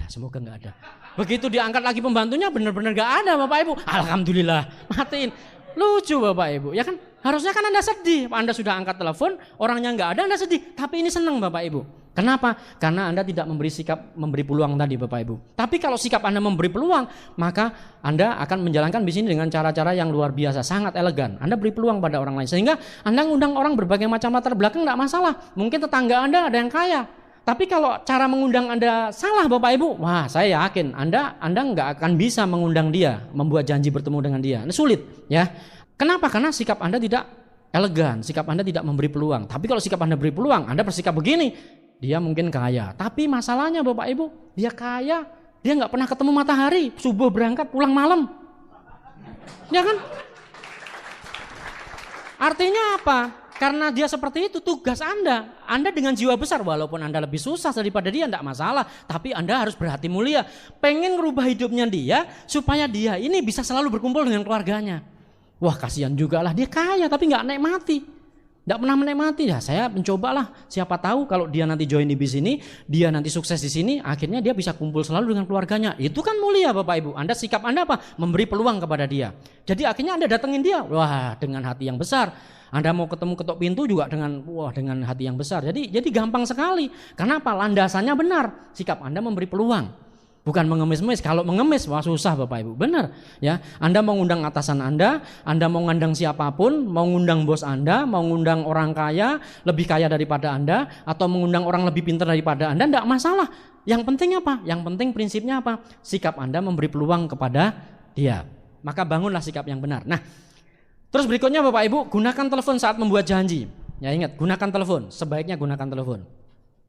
ada. Begitu diangkat lagi pembantunya, benar-benar nggak ada Bapak Ibu. Alhamdulillah, matiin. Lucu Bapak Ibu, ya kan? Harusnya kan Anda sedih, Anda sudah angkat telepon, orangnya nggak ada, Anda sedih. Tapi ini senang Bapak Ibu. Kenapa? Karena Anda tidak memberi peluang tadi Bapak Ibu. Tapi kalau sikap Anda memberi peluang, maka Anda akan menjalankan bisnis dengan cara-cara yang luar biasa, sangat elegan. Anda beri peluang pada orang lain, sehingga Anda ngundang orang berbagai macam latar belakang tidak masalah. Mungkin tetangga Anda ada yang kaya. Tapi kalau cara mengundang Anda salah Bapak Ibu, wah saya yakin Anda nggak akan bisa mengundang dia, membuat janji bertemu dengan dia. Ini sulit, ya. Kenapa? Karena sikap Anda tidak elegan, sikap Anda tidak memberi peluang. Tapi kalau sikap Anda beri peluang, Anda bersikap begini, dia mungkin kaya. Tapi masalahnya Bapak Ibu, dia kaya, dia nggak pernah ketemu matahari, subuh berangkat, pulang malam, ya kan? Artinya apa? Karena dia seperti itu, tugas Anda dengan jiwa besar, walaupun Anda lebih susah daripada dia, tidak masalah. Tapi Anda harus berhati mulia, pengen ngerubah hidupnya dia, supaya dia ini bisa selalu berkumpul dengan keluarganya. Wah kasihan juga lah, dia kaya tapi nggak menikmati, nggak pernah menikmati. Ya saya mencobalah, siapa tahu kalau dia nanti join di bis ini, dia nanti sukses di sini, akhirnya dia bisa kumpul selalu dengan keluarganya. Itu kan mulia Bapak Ibu. Anda sikap Anda apa? Memberi peluang kepada dia. Jadi akhirnya Anda datengin dia, wah dengan hati yang besar. Anda mau ketemu ketok pintu juga dengan hati yang besar. Jadi gampang sekali. Kenapa? Landasannya benar. Sikap Anda memberi peluang, bukan mengemis-ngemis. Kalau mengemis, wah susah Bapak Ibu. Benar, ya. Anda mau ngundang atasan Anda mau ngundang siapapun, mau ngundang bos Anda, mau ngundang orang kaya, lebih kaya daripada Anda, atau mengundang orang lebih pintar daripada Anda, enggak masalah. Yang penting apa? Yang penting prinsipnya apa? Sikap Anda memberi peluang kepada dia. Maka bangunlah sikap yang benar. Nah, Terus berikutnya Bapak Ibu, gunakan telepon saat membuat janji. Ya ingat, gunakan telepon, sebaiknya gunakan telepon.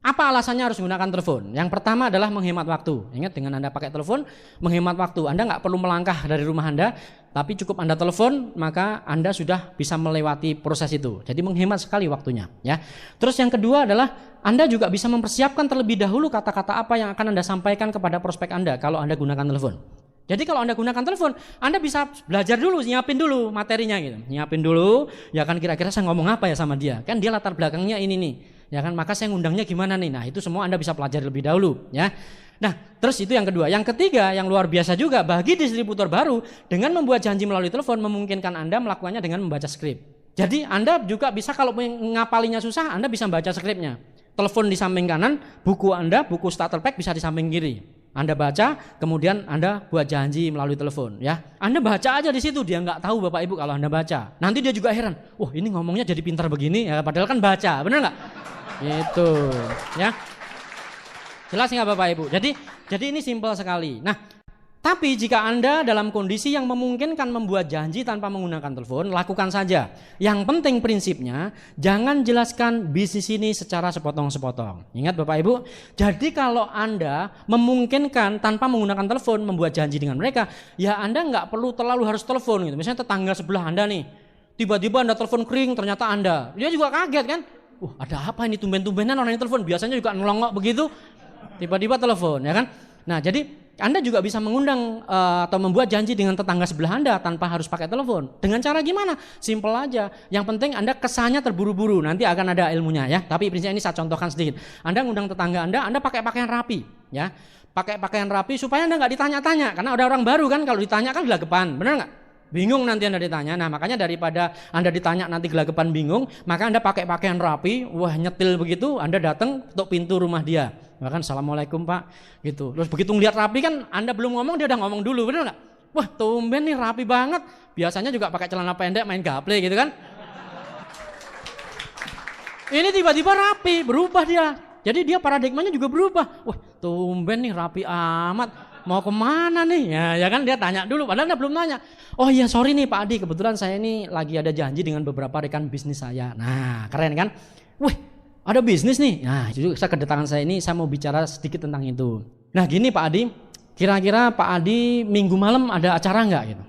Apa alasannya harus menggunakan telepon? Yang pertama adalah menghemat waktu. Ingat, dengan Anda pakai telepon, menghemat waktu. Anda nggak perlu melangkah dari rumah Anda, tapi cukup Anda telepon, maka Anda sudah bisa melewati proses itu. Jadi menghemat sekali waktunya. Ya. Terus yang kedua adalah Anda juga bisa mempersiapkan terlebih dahulu kata-kata apa yang akan Anda sampaikan kepada prospek Anda kalau Anda gunakan telepon. Jadi kalau Anda gunakan telepon, Anda bisa belajar dulu, nyiapin dulu materinya gitu. Nyiapin dulu, ya kan kira-kira saya ngomong apa ya sama dia. Kan dia latar belakangnya ini nih. Ya kan, maka saya ngundangnya gimana nih. Nah, itu semua Anda bisa pelajari lebih dahulu, ya. Nah, terus itu yang kedua. Yang ketiga, yang luar biasa juga bagi distributor baru, dengan membuat janji melalui telepon memungkinkan Anda melakukannya dengan membaca skrip. Jadi Anda juga bisa, kalau ngapalinya susah, Anda bisa membaca skripnya. Telepon di samping kanan, buku Anda, buku starter pack bisa di samping kiri. Anda baca, kemudian Anda buat janji melalui telepon, ya. Anda baca aja di situ, dia nggak tahu Bapak Ibu kalau Anda baca. Nanti dia juga heran, wah ini ngomongnya jadi pintar begini, ya padahal kan baca, benar nggak? Gitu, ya. Jelas nggak Bapak Ibu? Jadi ini simpel sekali. Nah, tapi jika Anda dalam kondisi yang memungkinkan membuat janji tanpa menggunakan telepon, lakukan saja. Yang penting prinsipnya, jangan jelaskan bisnis ini secara sepotong-sepotong. Ingat Bapak Ibu, jadi kalau Anda memungkinkan tanpa menggunakan telepon membuat janji dengan mereka, ya Anda nggak perlu terlalu harus telepon gitu. Misalnya tetangga sebelah Anda nih, tiba-tiba Anda telepon kering, ternyata Anda, dia juga kaget kan? Ada apa ini, tumben-tumbenan orang yang telepon, biasanya juga nelongok begitu, tiba-tiba telepon, ya kan? Nah, jadi Anda juga bisa mengundang atau membuat janji dengan tetangga sebelah Anda tanpa harus pakai telepon. Dengan cara gimana? Simpel aja. Yang penting Anda kesannya terburu-buru, nanti akan ada ilmunya ya. Tapi prinsipnya ini saya contohkan sedikit. Anda ngundang tetangga Anda pakai pakaian rapi, ya. Pakai pakaian rapi supaya Anda nggak ditanya-tanya, karena ada orang baru kan, kalau ditanya kan gelagapan, benar nggak? Bingung nanti Anda ditanya. Nah, makanya daripada Anda ditanya nanti gelagapan bingung, maka Anda pakai pakaian rapi, wah nyetil begitu, Anda datang ketuk pintu rumah dia. Bahkan assalamualaikum Pak, gitu. Terus begitu ngeliat rapi kan, Anda belum ngomong dia udah ngomong dulu, benar nggak? Wah tumben nih rapi banget. Biasanya juga pakai celana pendek main gaple gitu kan. Ini tiba-tiba rapi, berubah dia. Jadi dia paradigmanya juga berubah. Wah tumben nih rapi amat. Mau kemana nih? Ya kan dia tanya dulu, padahal dia belum nanya. Oh iya sorry nih Pak Adi, kebetulan saya ini lagi ada janji dengan beberapa rekan bisnis saya. Nah keren kan? Wih ada bisnis nih. Nah itu saya kedatangan saya ini, saya mau bicara sedikit tentang itu. Nah gini Pak Adi, kira-kira Pak Adi minggu malam ada acara nggak gitu?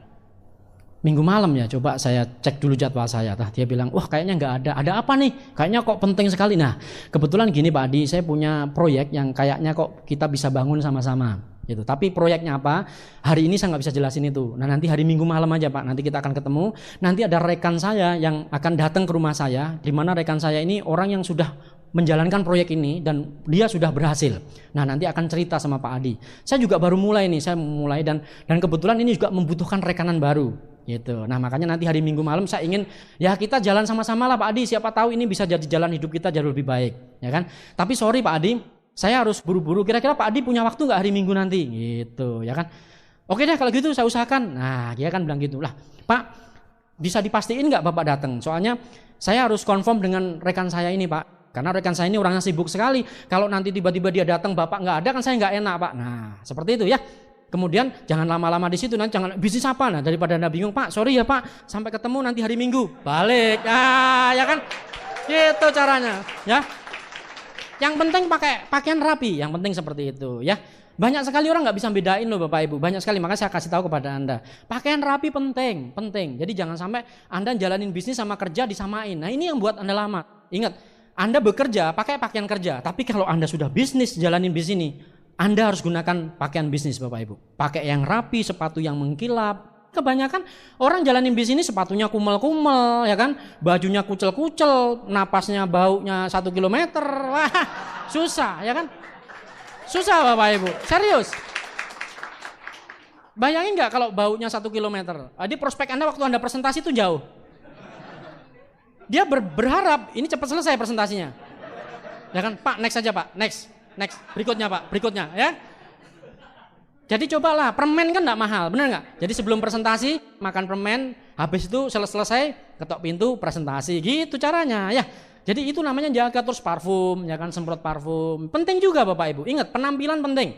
Minggu malam ya, coba saya cek dulu jadwal saya. Nah, dia bilang, wah kayaknya nggak ada. Ada apa nih? Kayaknya kok penting sekali. Nah kebetulan gini Pak Adi, saya punya proyek yang kayaknya kok kita bisa bangun sama-sama. Gitu. Tapi proyeknya apa? Hari ini saya nggak bisa jelasin itu. Nah nanti hari Minggu malam aja Pak, nanti kita akan ketemu. Nanti ada rekan saya yang akan datang ke rumah saya, di mana rekan saya ini orang yang sudah menjalankan proyek ini dan dia sudah berhasil. Nah nanti akan cerita sama Pak Adi. Saya juga baru mulai nih, saya mulai dan kebetulan ini juga membutuhkan rekanan baru. Gitu. Nah makanya nanti hari Minggu malam saya ingin ya kita jalan sama-sama lah Pak Adi. Siapa tahu ini bisa jadi jalan hidup kita jauh lebih baik, ya kan? Tapi sorry Pak Adi, saya harus buru-buru, kira-kira Pak Adi punya waktu nggak hari Minggu nanti? Gitu, ya kan? Oke deh kalau gitu saya usahakan. Nah dia kan bilang gitu lah. Pak, bisa dipastiin nggak Bapak datang? Soalnya saya harus confirm dengan rekan saya ini Pak. Karena rekan saya ini orangnya sibuk sekali. Kalau nanti tiba-tiba dia datang Bapak nggak ada kan saya nggak enak Pak. Nah seperti itu ya. Kemudian jangan lama-lama di situ, nanti jangan bisnis apa. Nah daripada Anda bingung Pak, sorry ya Pak, sampai ketemu nanti hari Minggu. Balik, ya kan? Gitu caranya, ya. Yang penting pakai pakaian rapi, yang penting seperti itu ya. Banyak sekali orang nggak bisa bedain loh Bapak Ibu, banyak sekali, makanya saya kasih tahu kepada Anda. Pakaian rapi penting. Jadi jangan sampai Anda jalanin bisnis sama kerja disamain. Nah ini yang buat Anda lama. Ingat, Anda bekerja pakai pakaian kerja, tapi kalau Anda sudah bisnis jalanin bisnis ini, Anda harus gunakan pakaian bisnis Bapak Ibu. Pakai yang rapi, sepatu yang mengkilap. Kebanyakan orang jalanin bisnis sepatunya kumel-kumel, ya kan, bajunya kucel-kucel, napasnya baunya 1 kilometer, wah susah, ya kan, susah Bapak Ibu, serius. Bayangin nggak kalau baunya 1 kilometer? Jadi prospek Anda waktu Anda presentasi itu jauh. Dia berharap ini cepat selesai presentasinya, ya kan, Pak next aja Pak, next, berikutnya Pak, berikutnya, ya. Jadi cobalah, permen kan enggak mahal, benar enggak? Jadi sebelum presentasi makan permen, habis itu selesai ketok pintu presentasi, gitu caranya ya. Jadi itu namanya jaga. Terus parfum, ya kan, semprot parfum. Penting juga Bapak Ibu, ingat penampilan penting.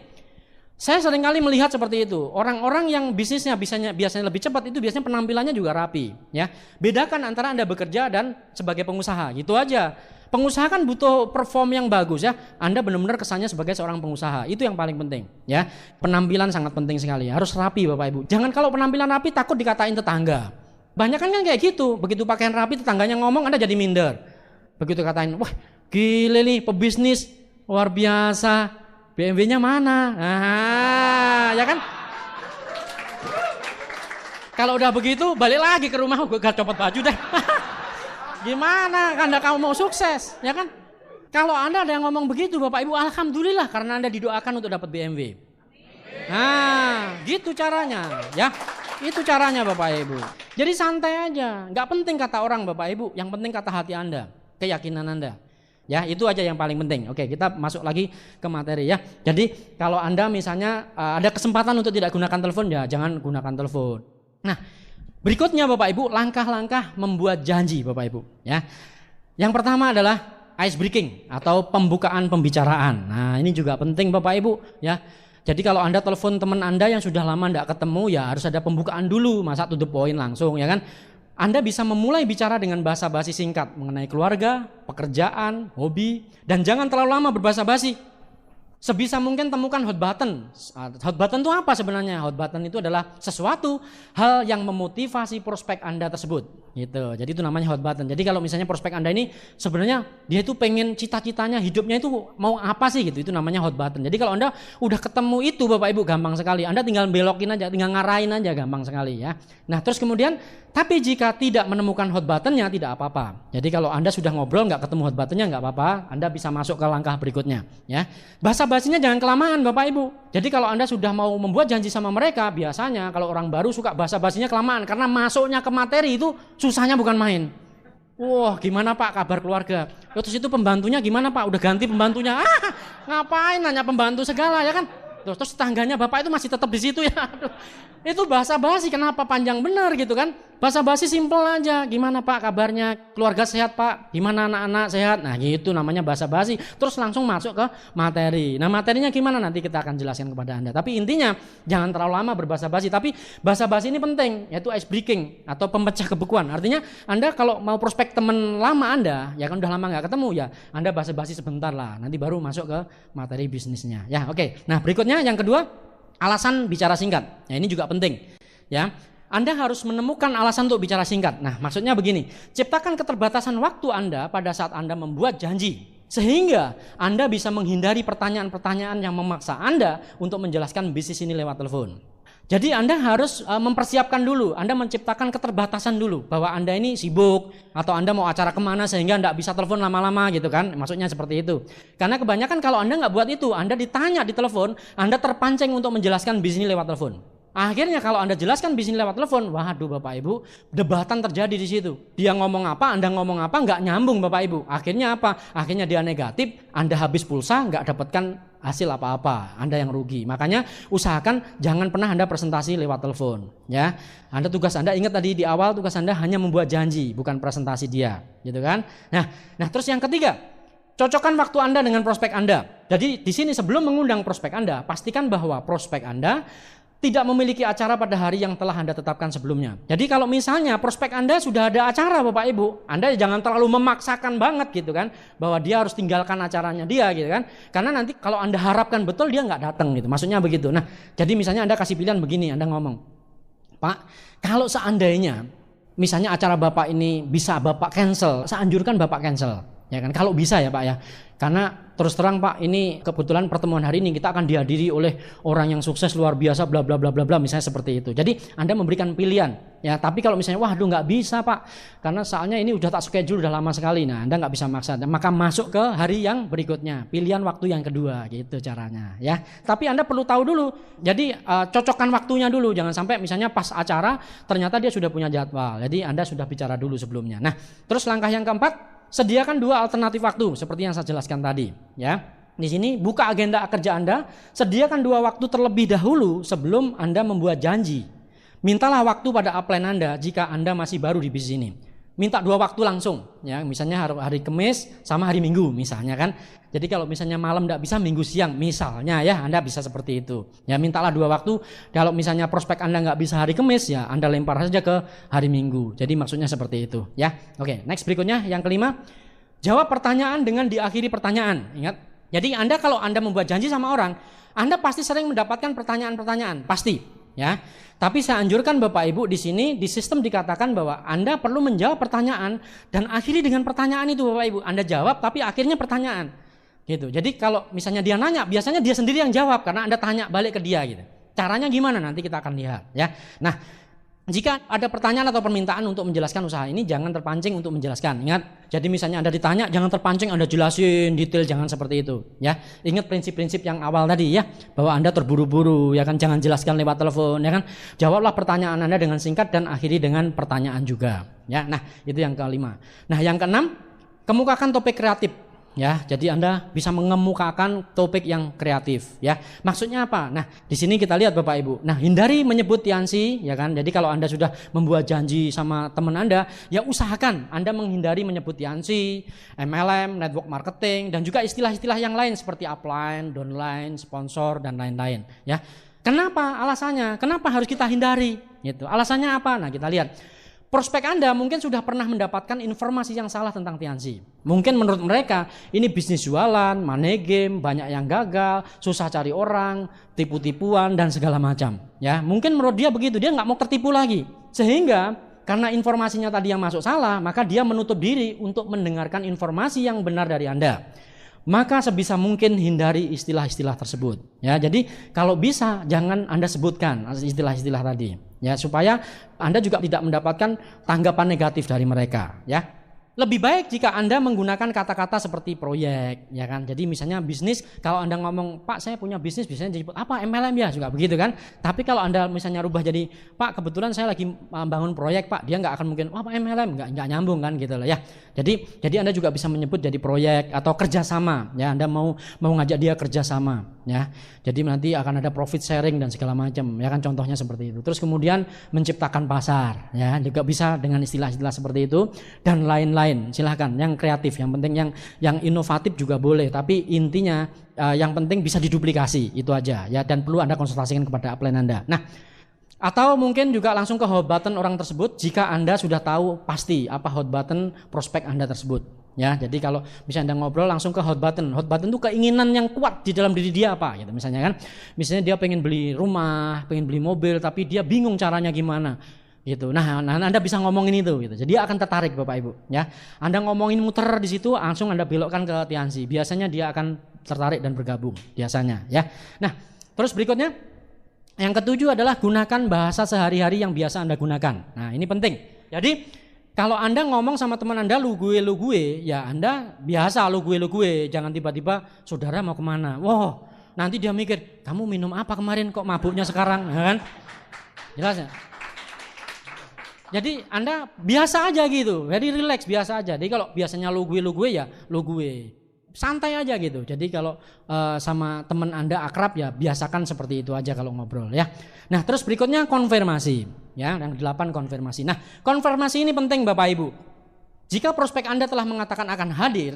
Saya seringkali melihat seperti itu. Orang-orang yang bisnisnya biasanya lebih cepat itu biasanya penampilannya juga rapi, ya. Bedakan antara Anda bekerja dan sebagai pengusaha, gitu aja. Pengusaha kan butuh perform yang bagus, ya. Anda benar-benar kesannya sebagai seorang pengusaha. Itu yang paling penting, ya. Penampilan sangat penting sekali. Harus rapi, Bapak Ibu. Jangan kalau penampilan rapi takut dikatain tetangga. Banyak kan kayak gitu. Begitu pakaian rapi tetangganya ngomong Anda jadi minder. Begitu katain, wah gile nih pebisnis luar biasa. BMW-nya mana? Nah, ya kan? Kalau udah begitu, balik lagi ke rumah, gue gak copot baju deh. Gimana? Anda kamu mau sukses, ya kan? Kalau Anda ada yang ngomong begitu, Bapak Ibu, alhamdulillah karena Anda didoakan untuk dapat BMW. Nah, gitu caranya, ya. Itu caranya Bapak Ibu. Jadi santai aja, nggak penting kata orang Bapak Ibu, yang penting kata hati Anda, keyakinan Anda. Ya, itu aja yang paling penting. Oke, kita masuk lagi ke materi ya. Jadi kalau Anda misalnya ada kesempatan untuk tidak gunakan telepon, ya jangan gunakan telepon. Nah, berikutnya Bapak Ibu, langkah-langkah membuat janji Bapak Ibu. Ya, yang pertama adalah ice breaking atau pembukaan pembicaraan. Nah, ini juga penting Bapak Ibu. Ya, jadi kalau Anda telepon teman Anda yang sudah lama tidak ketemu, ya harus ada pembukaan dulu, masa to the point langsung, ya kan? Anda bisa memulai bicara dengan basa-basi singkat mengenai keluarga, pekerjaan, hobi, dan jangan terlalu lama berbasa-basi. Sebisa mungkin temukan hot button. Hot button itu apa sebenarnya? Hot button itu adalah sesuatu hal yang memotivasi prospek Anda tersebut. Gitu. Jadi itu namanya hot button. Jadi kalau misalnya prospek Anda ini sebenarnya dia itu pengen cita-citanya hidupnya itu mau apa sih gitu. Itu namanya hot button. Jadi kalau Anda udah ketemu itu Bapak Ibu gampang sekali. Anda tinggal belokin aja, tinggal ngarahin aja gampang sekali ya. Nah, terus kemudian tapi jika tidak menemukan hot buttonnya tidak apa-apa. Jadi kalau Anda sudah ngobrol nggak ketemu hot buttonnya nggak apa-apa. Anda bisa masuk ke langkah berikutnya ya. Basa-basinya jangan kelamaan Bapak Ibu. Jadi kalau Anda sudah mau membuat janji sama mereka, biasanya kalau orang baru suka basa-basinya kelamaan karena masuknya ke materi itu susahnya bukan main. Wah, gimana Pak kabar keluarga? Terus itu pembantunya gimana Pak? Udah ganti pembantunya. Ngapain nanya pembantu segala ya kan? Terus tetangganya Bapak itu masih tetap di situ ya. Aduh, itu basa-basi kenapa panjang benar gitu kan? Basa-basi simpel aja. Gimana Pak kabarnya? Keluarga sehat Pak? Gimana anak-anak sehat? Nah gitu namanya basa-basi. Terus langsung masuk ke materi. Nah materinya gimana nanti kita akan jelaskan kepada Anda. Tapi intinya jangan terlalu lama berbasa-basi. Tapi basa-basi ini penting, yaitu ice breaking atau pemecah kebekuan. Artinya Anda kalau mau prospek teman lama Anda, ya kan udah lama nggak ketemu ya, Anda basa-basi sebentar lah. Nanti baru masuk ke materi bisnisnya. Ya oke. Nah berikutnya yang kedua, alasan bicara singkat. Ya ini juga penting. Ya. Anda harus menemukan alasan untuk bicara singkat. Nah, maksudnya begini, ciptakan keterbatasan waktu Anda pada saat Anda membuat janji. Sehingga Anda bisa menghindari pertanyaan-pertanyaan yang memaksa Anda untuk menjelaskan bisnis ini lewat telepon. Jadi Anda harus mempersiapkan dulu, Anda menciptakan keterbatasan dulu bahwa Anda ini sibuk atau Anda mau acara kemana sehingga Anda bisa telepon lama-lama gitu kan, maksudnya seperti itu. Karena kebanyakan kalau Anda nggak buat itu, Anda ditanya di telepon, Anda terpancing untuk menjelaskan bisnis lewat telepon. Akhirnya kalau Anda jelaskan bisnis lewat telepon, waduh Bapak Ibu, debatan terjadi di situ. Dia ngomong apa, Anda ngomong apa, nggak nyambung Bapak Ibu. Akhirnya apa? Akhirnya dia negatif, Anda habis pulsa, nggak dapatkan hasil apa-apa, Anda yang rugi. Makanya usahakan jangan pernah Anda presentasi lewat telepon. Ya, tugas Anda ingat tadi di awal tugas Anda hanya membuat janji, bukan presentasi dia, gitu kan? Nah terus yang ketiga, cocokkan waktu Anda dengan prospek Anda. Jadi di sini sebelum mengundang prospek Anda, pastikan bahwa prospek Anda tidak memiliki acara pada hari yang telah Anda tetapkan sebelumnya. Jadi kalau misalnya prospek Anda sudah ada acara Bapak Ibu, Anda jangan terlalu memaksakan banget gitu kan, bahwa dia harus tinggalkan acaranya dia gitu kan. Karena nanti kalau Anda harapkan betul dia nggak datang gitu, maksudnya begitu. Nah jadi misalnya Anda kasih pilihan begini, Anda ngomong, Pak kalau seandainya misalnya acara Bapak ini bisa Bapak cancel, saya anjurkan Bapak cancel. Ya kan, kalau bisa ya Pak ya. Karena terus terang Pak, ini kebetulan pertemuan hari ini kita akan dihadiri oleh orang yang sukses luar biasa bla bla bla bla bla, misalnya seperti itu. Jadi Anda memberikan pilihan ya, tapi kalau misalnya waduh nggak bisa Pak, karena soalnya ini udah tak schedule udah lama sekali. Nah Anda nggak bisa maksa, maka masuk ke hari yang berikutnya, pilihan waktu yang kedua gitu caranya ya. Tapi Anda perlu tahu dulu, jadi cocokkan waktunya dulu, jangan sampai misalnya pas acara ternyata dia sudah punya jadwal, jadi Anda sudah bicara dulu sebelumnya. Nah terus langkah yang keempat, sediakan 2 alternatif waktu seperti yang saya jelaskan tadi ya. Di sini buka agenda kerja Anda, sediakan 2 waktu terlebih dahulu sebelum Anda membuat janji. Mintalah waktu pada upline Anda jika Anda masih baru di bisnis ini. minta 2 waktu langsung, ya misalnya hari Kamis sama hari Minggu misalnya kan. Jadi kalau misalnya malam tidak bisa, Minggu siang misalnya ya, Anda bisa seperti itu. Ya mintalah 2 waktu. Kalau misalnya prospek Anda nggak bisa hari Kamis, ya Anda lempar saja ke hari Minggu. Jadi maksudnya seperti itu, ya. Oke, next berikutnya yang kelima, jawab pertanyaan dengan diakhiri pertanyaan. Ingat, jadi kalau Anda membuat janji sama orang, Anda pasti sering mendapatkan pertanyaan-pertanyaan, pasti, ya. Tapi saya anjurkan Bapak Ibu di sini di sistem dikatakan bahwa Anda perlu menjawab pertanyaan dan akhiri dengan pertanyaan itu Bapak Ibu. Anda jawab tapi akhirnya pertanyaan. Gitu. Jadi kalau misalnya dia nanya, biasanya dia sendiri yang jawab karena Anda tanya balik ke dia gitu. Caranya gimana nanti kita akan lihat, ya. Nah, jika ada pertanyaan atau permintaan untuk menjelaskan usaha ini, jangan terpancing untuk menjelaskan. Ingat, jadi misalnya Anda ditanya, jangan terpancing Anda jelasin detail, jangan seperti itu, ya. Ingat prinsip-prinsip yang awal tadi ya, bahwa Anda terburu-buru, ya kan, jangan jelaskan lewat telepon, ya kan. Jawablah pertanyaan Anda dengan singkat dan akhiri dengan pertanyaan juga, ya. Nah, itu yang kelima. Nah, yang keenam, kemukakan topik kreatif. Ya, jadi Anda bisa mengemukakan topik yang kreatif, ya. Maksudnya apa? Nah, di sini kita lihat Bapak Ibu. Nah, hindari menyebut Tiansi, ya kan. Jadi kalau Anda sudah membuat janji sama teman Anda, ya usahakan Anda menghindari menyebut Tiansi, MLM, network marketing, dan juga istilah-istilah yang lain seperti upline, downline, sponsor, dan lain-lain, ya. Kenapa? Alasannya, kenapa harus kita hindari? Gitu. Alasannya apa? Nah, kita lihat. Prospek Anda mungkin sudah pernah mendapatkan informasi yang salah tentang Tiansi. Mungkin menurut mereka ini bisnis jualan, money game, banyak yang gagal, susah cari orang, tipu-tipuan dan segala macam. Ya, mungkin menurut dia begitu, dia nggak mau tertipu lagi. Sehingga karena informasinya tadi yang masuk salah, maka dia menutup diri untuk mendengarkan informasi yang benar dari Anda. Maka sebisa mungkin hindari istilah-istilah tersebut. Ya, jadi kalau bisa jangan Anda sebutkan istilah-istilah tadi. Ya, supaya Anda juga tidak mendapatkan tanggapan negatif dari mereka, ya. Lebih baik jika Anda menggunakan kata-kata seperti proyek, ya kan. Jadi misalnya bisnis, kalau Anda ngomong, Pak saya punya bisnis, biasanya disebut apa MLM ya, juga begitu kan. Tapi kalau Anda misalnya rubah jadi, Pak kebetulan saya lagi bangun proyek Pak, dia nggak akan mungkin, apa MLM, nggak nyambung kan gitu loh ya. Jadi Anda juga bisa menyebut jadi proyek atau kerjasama, ya Anda mau ngajak dia kerjasama, ya. Jadi nanti akan ada profit sharing dan segala macam, ya kan, contohnya seperti itu. Terus kemudian menciptakan pasar, ya juga bisa dengan istilah-istilah seperti itu dan lain-lain. Silahkan yang kreatif, yang penting yang inovatif juga boleh, tapi intinya yang penting bisa diduplikasi itu aja ya, dan perlu Anda konsultasikan kepada upline Anda. Nah, atau mungkin juga langsung ke hot button orang tersebut jika Anda sudah tahu pasti apa hot button prospek Anda tersebut ya. Jadi kalau misalnya Anda ngobrol langsung ke hot button itu keinginan yang kuat di dalam diri dia apa gitu misalnya kan. Misalnya dia pengen beli rumah, pengen beli mobil tapi dia bingung caranya gimana. Gitu. Nah, Anda bisa ngomongin itu gitu. Jadi dia akan tertarik Bapak Ibu, ya. Anda ngomongin muter di situ, langsung Anda belokkan ke Tiansi. Biasanya dia akan tertarik dan bergabung biasanya, ya. Nah, terus berikutnya yang ketujuh adalah gunakan bahasa sehari-hari yang biasa Anda gunakan. Nah, ini penting. Jadi kalau Anda ngomong sama teman Anda lu gue, ya Anda biasa lu gue. Jangan tiba-tiba saudara mau kemana. Wow, nanti dia mikir, kamu minum apa kemarin kok mabuknya sekarang, ya kan? Jelas ya? Jadi Anda biasa aja gitu, jadi relax biasa aja. Jadi kalau biasanya lu gue ya lu gue, santai aja gitu. Jadi kalau sama teman Anda akrab ya biasakan seperti itu aja kalau ngobrol ya. Nah terus berikutnya konfirmasi, ya yang 8 konfirmasi. Nah konfirmasi ini penting Bapak Ibu. Jika prospek Anda telah mengatakan akan hadir,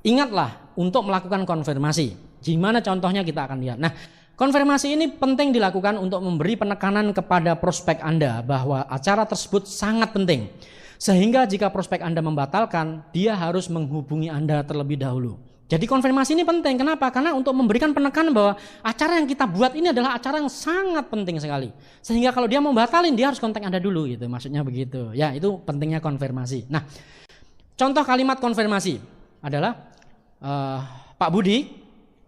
ingatlah untuk melakukan konfirmasi. Gimana contohnya kita akan lihat. Nah konfirmasi ini penting dilakukan untuk memberi penekanan kepada prospek Anda bahwa acara tersebut sangat penting. Sehingga jika prospek Anda membatalkan, dia harus menghubungi Anda terlebih dahulu. Jadi konfirmasi ini penting. Kenapa? Karena untuk memberikan penekanan bahwa acara yang kita buat ini adalah acara yang sangat penting sekali. Sehingga kalau dia mau batalin, dia harus kontak Anda dulu gitu. Maksudnya begitu. Ya, itu pentingnya konfirmasi. Nah, contoh kalimat konfirmasi adalah Pak Budi,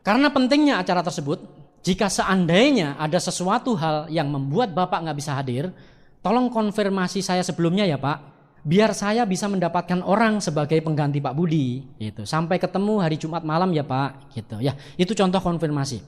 karena pentingnya acara tersebut, jika seandainya ada sesuatu hal yang membuat Bapak nggak bisa hadir, tolong konfirmasi saya sebelumnya ya Pak, biar saya bisa mendapatkan orang sebagai pengganti Pak Budi. Gitu. Sampai ketemu hari Jumat malam ya Pak. Gitu. Ya, itu contoh konfirmasi.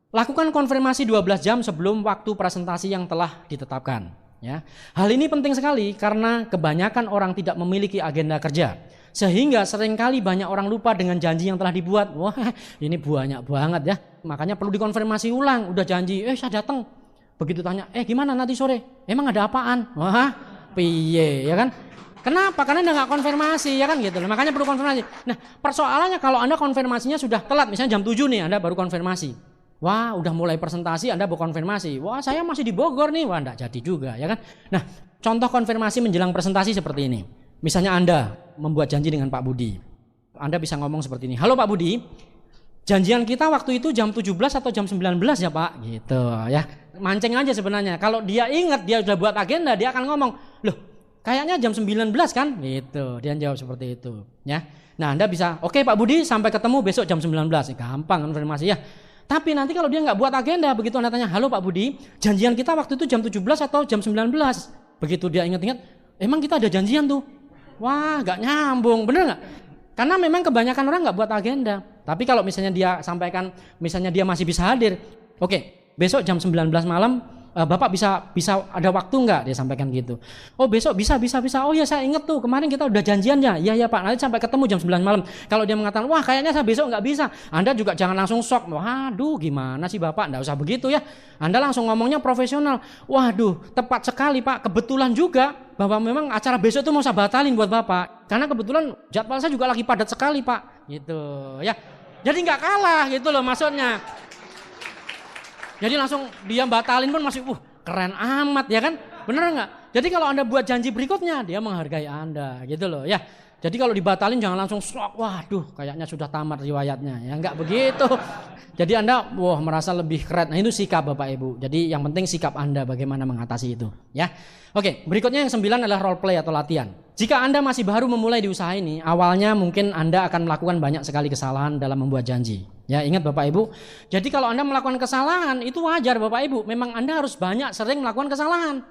Lakukan konfirmasi 12 jam sebelum waktu presentasi yang telah ditetapkan. Ya, hal ini penting sekali karena kebanyakan orang tidak memiliki agenda kerja. Sehingga seringkali banyak orang lupa dengan janji yang telah dibuat. Wah, ini banyak banget ya. Makanya perlu dikonfirmasi ulang. Udah janji, saya datang. Begitu tanya, gimana nanti sore? Emang ada apaan? Wah, piye ya kan? Kenapa? Karena Anda nggak konfirmasi, ya kan gitu. Makanya perlu konfirmasi. Nah, persoalannya kalau Anda konfirmasinya sudah telat, misalnya jam 7 nih Anda baru konfirmasi. Wah, udah mulai presentasi Anda baru konfirmasi. Wah, saya masih di Bogor nih. Wah, enggak jadi juga, ya kan? Nah, contoh konfirmasi menjelang presentasi seperti ini. Misalnya Anda membuat janji dengan Pak Budi. Anda bisa ngomong seperti ini. Halo Pak Budi, janjian kita waktu itu jam 17 atau jam 19 ya Pak? Gitu ya. Mancing aja sebenarnya. Kalau dia ingat, dia udah buat agenda, dia akan ngomong, loh kayaknya jam 19 kan? Gitu. Dia jawab seperti itu. Ya. Nah Anda bisa, oke Pak Budi sampai ketemu besok jam 19. Gampang konfirmasi ya. Tapi nanti kalau dia nggak buat agenda, begitu Anda tanya, halo Pak Budi, janjian kita waktu itu jam 17 atau jam 19? Begitu dia ingat-ingat, emang kita ada janjian tuh? Wah, nggak nyambung, bener nggak? Karena memang kebanyakan orang nggak buat agenda. Tapi kalau misalnya dia sampaikan, misalnya dia masih bisa hadir, oke, besok jam 19 malam, Bapak bisa ada waktu nggak? Dia sampaikan gitu. Oh besok bisa. Oh ya saya inget tuh kemarin kita udah janjiannya. Iya Pak, nanti sampai ketemu jam 9 malam. Kalau dia mengatakan wah kayaknya saya besok nggak bisa, Anda juga jangan langsung shock. Waduh gimana sih Bapak? Nggak usah begitu ya. Anda langsung ngomongnya profesional. Waduh tepat sekali Pak. Kebetulan juga bahwa memang acara besok itu mau saya batalin buat Bapak. Karena kebetulan jadwal saya juga lagi padat sekali Pak. Gitu ya. Jadi nggak kalah gitu loh maksudnya. Jadi langsung dia batalin pun masih keren amat ya kan? Bener nggak? Jadi kalau Anda buat janji berikutnya dia menghargai Anda gitu loh ya. Jadi kalau dibatalin jangan langsung shock, waduh kayaknya sudah tamat riwayatnya ya, nggak begitu. Jadi Anda merasa lebih keren. Nah itu sikap Bapak Ibu. Jadi yang penting sikap Anda bagaimana mengatasi itu ya. Oke, berikutnya yang 9 adalah role play atau latihan. Jika Anda masih baru memulai di usaha ini, awalnya mungkin Anda akan melakukan banyak sekali kesalahan dalam membuat janji. Ya, ingat Bapak Ibu. Jadi kalau Anda melakukan kesalahan, itu wajar Bapak Ibu. Memang Anda harus banyak sering melakukan kesalahan.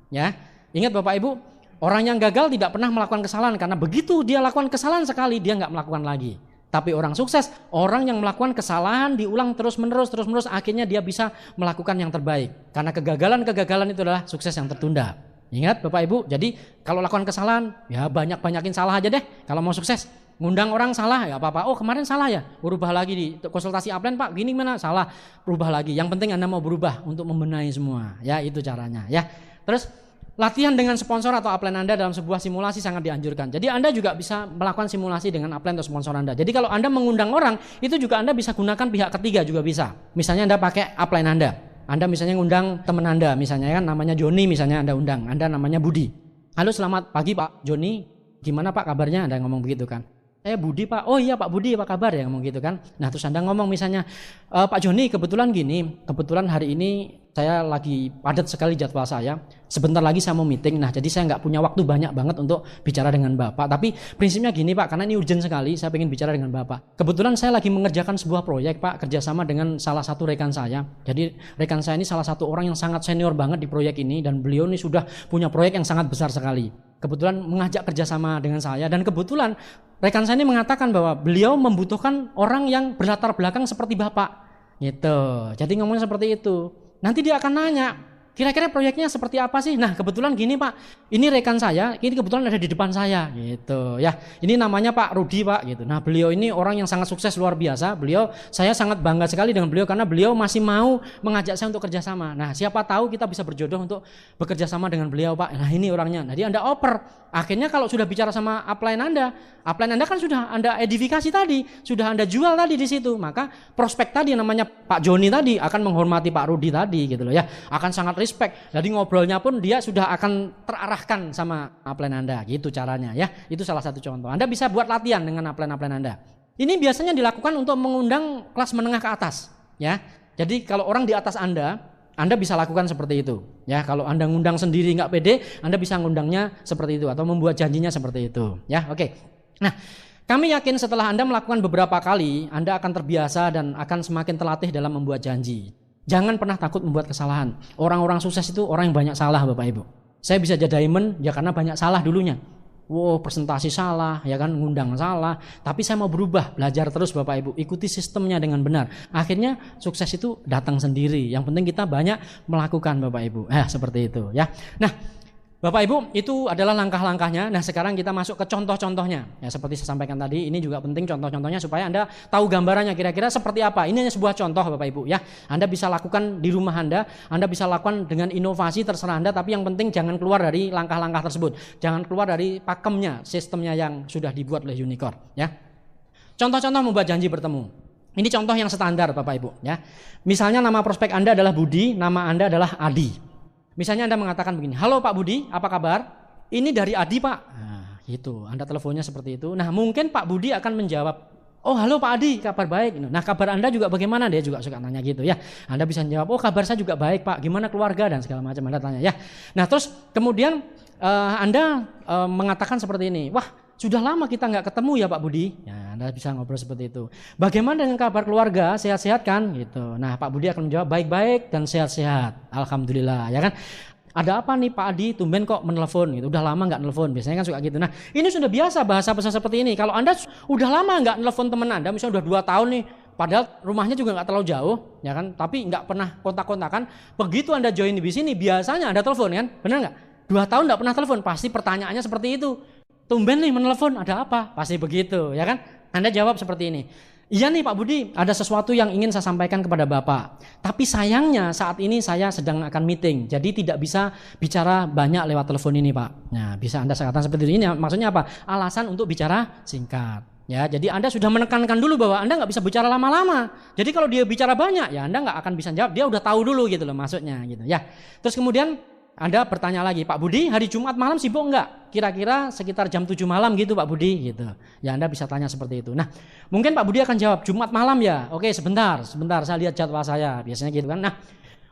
Ya, ingat Bapak Ibu, orang yang gagal tidak pernah melakukan kesalahan karena begitu dia lakukan kesalahan sekali, dia nggak melakukan lagi. Tapi orang sukses, orang yang melakukan kesalahan diulang terus-menerus, akhirnya dia bisa melakukan yang terbaik. Karena kegagalan itu adalah sukses yang tertunda. Ingat Bapak Ibu, jadi kalau lakukan kesalahan, ya banyakin salah aja deh. Kalau mau sukses, ngundang orang salah, ya apa-apa. Oh kemarin salah ya, berubah lagi di konsultasi upline Pak, gini mana salah, berubah lagi. Yang penting Anda mau berubah untuk membenahi semua. Ya itu caranya ya. Terus latihan dengan sponsor atau upline Anda dalam sebuah simulasi sangat dianjurkan. Jadi Anda juga bisa melakukan simulasi dengan upline atau sponsor Anda. Jadi kalau Anda mengundang orang, itu juga Anda bisa gunakan pihak ketiga juga bisa. Misalnya Anda pakai upline Anda. Anda misalnya ngundang teman Anda, misalnya kan namanya Joni, misalnya Anda undang, Anda namanya Budi. Halo selamat pagi Pak Joni, gimana Pak kabarnya? Anda ngomong begitu kan. Budi Pak, oh iya Pak Budi apa kabar ya ngomong gitu kan. Nah terus Anda ngomong misalnya, Pak Joni kebetulan gini, kebetulan hari ini saya lagi padat sekali jadwal saya, sebentar lagi saya mau meeting, nah jadi saya nggak punya waktu banyak banget untuk bicara dengan Bapak. Tapi prinsipnya gini Pak, karena ini urgent sekali, saya pengen bicara dengan Bapak. Kebetulan saya lagi mengerjakan sebuah proyek Pak, kerjasama dengan salah satu rekan saya. Jadi rekan saya ini salah satu orang yang sangat senior banget di proyek ini, dan beliau ini sudah punya proyek yang sangat besar sekali. Kebetulan mengajak kerjasama dengan saya, dan kebetulan rekan saya ini mengatakan bahwa beliau membutuhkan orang yang berlatar belakang seperti Bapak. Gitu. Jadi ngomongnya seperti itu. Nanti dia akan nanya, kira-kira proyeknya seperti apa sih? Nah kebetulan gini Pak, ini rekan saya, ini kebetulan ada di depan saya, gitu ya. Ini namanya Pak Rudi Pak, gitu. Nah beliau ini orang yang sangat sukses luar biasa. Saya sangat bangga sekali dengan beliau karena beliau masih mau mengajak saya untuk kerjasama. Nah siapa tahu kita bisa berjodoh untuk bekerja sama dengan beliau Pak. Nah ini orangnya. Jadi Anda oper. Akhirnya kalau sudah bicara sama upline Anda kan sudah Anda edifikasi tadi, sudah Anda jual tadi di situ. Maka prospek tadi namanya Pak Joni tadi akan menghormati Pak Rudi tadi, gitu loh ya. Akan sangat respect. Jadi ngobrolnya pun dia sudah akan terarahkan sama upline Anda, gitu caranya ya. Itu salah satu contoh. Anda bisa buat latihan dengan upline Anda. Ini biasanya dilakukan untuk mengundang kelas menengah ke atas, ya. Jadi kalau orang di atas Anda bisa lakukan seperti itu. Ya, kalau Anda ngundang sendiri nggak pede, Anda bisa ngundangnya seperti itu atau membuat janjinya seperti itu. Ya, oke. Nah, kami yakin setelah Anda melakukan beberapa kali, Anda akan terbiasa dan akan semakin terlatih dalam membuat janji. Jangan pernah takut membuat kesalahan. Orang-orang sukses itu orang yang banyak salah, Bapak Ibu. Saya bisa jadi diamond ya karena banyak salah dulunya. Wow, presentasi salah, ya kan, ngundang salah. Tapi saya mau berubah, belajar terus Bapak Ibu, ikuti sistemnya dengan benar. Akhirnya sukses itu datang sendiri. Yang penting kita banyak melakukan Bapak Ibu. Seperti itu ya. Nah, Bapak Ibu, itu adalah langkah-langkahnya. Nah, sekarang kita masuk ke contoh-contohnya. Ya, seperti saya sampaikan tadi, ini juga penting contoh-contohnya supaya Anda tahu gambarannya kira-kira seperti apa. Ini hanya sebuah contoh Bapak Ibu ya. Anda bisa lakukan di rumah Anda bisa lakukan dengan inovasi terserah Anda, tapi yang penting jangan keluar dari langkah-langkah tersebut. Jangan keluar dari pakemnya, sistemnya yang sudah dibuat oleh Unicorn ya. Contoh-contoh membuat janji bertemu. Ini contoh yang standar Bapak Ibu ya. Misalnya nama prospek Anda adalah Budi, nama Anda adalah Adi. Misalnya Anda mengatakan begini, halo Pak Budi, apa kabar? Ini dari Adi Pak. Nah, gitu. Anda teleponnya seperti itu. Nah, mungkin Pak Budi akan menjawab, oh halo Pak Adi, kabar baik. Nah, kabar Anda juga bagaimana? Dia juga suka nanya gitu ya. Anda bisa menjawab, oh kabar saya juga baik Pak, gimana keluarga dan segala macam Anda tanya ya. Nah, terus kemudian Anda mengatakan seperti ini, wah sudah lama kita nggak ketemu ya Pak Budi. Ya, Anda bisa ngobrol seperti itu. Bagaimana dengan kabar keluarga? Sehat-sehat kan? Gitu. Nah, Pak Budi akan menjawab baik-baik dan sehat-sehat. Alhamdulillah, ya kan? Ada apa nih Pak Adi? Tumben kok menelepon gitu. Udah lama nggak nelfon. Biasanya kan suka gitu. Nah, ini sudah biasa bahasa seperti ini. Kalau Anda udah lama nggak nelfon teman Anda, misalnya udah 2 tahun nih, padahal rumahnya juga nggak terlalu jauh, ya kan? Tapi nggak pernah kontak-kontakan. Begitu Anda join di sini, biasanya Anda telepon kan? Benar nggak? 2 tahun nggak pernah telepon, pasti pertanyaannya seperti itu. Tumben nih menelepon, ada apa? Pasti begitu, ya kan? Anda jawab seperti ini. Iya nih Pak Budi, ada sesuatu yang ingin saya sampaikan kepada Bapak. Tapi sayangnya saat ini saya sedang akan meeting, jadi tidak bisa bicara banyak lewat telepon ini Pak. Nah, bisa Anda katakan seperti ini, maksudnya apa? Alasan untuk bicara singkat. Ya, jadi Anda sudah menekankan dulu bahwa Anda nggak bisa bicara lama-lama. Jadi kalau dia bicara banyak, ya Anda nggak akan bisa jawab. Dia udah tahu dulu gitu loh maksudnya, gitu ya. Terus kemudian Anda bertanya lagi, Pak Budi hari Jumat malam sibuk enggak? Kira-kira sekitar jam 7 malam gitu Pak Budi gitu. Ya Anda bisa tanya seperti itu. Nah, mungkin Pak Budi akan jawab Jumat malam ya. Oke, sebentar saya lihat jadwal saya. Biasanya gitu kan. Nah,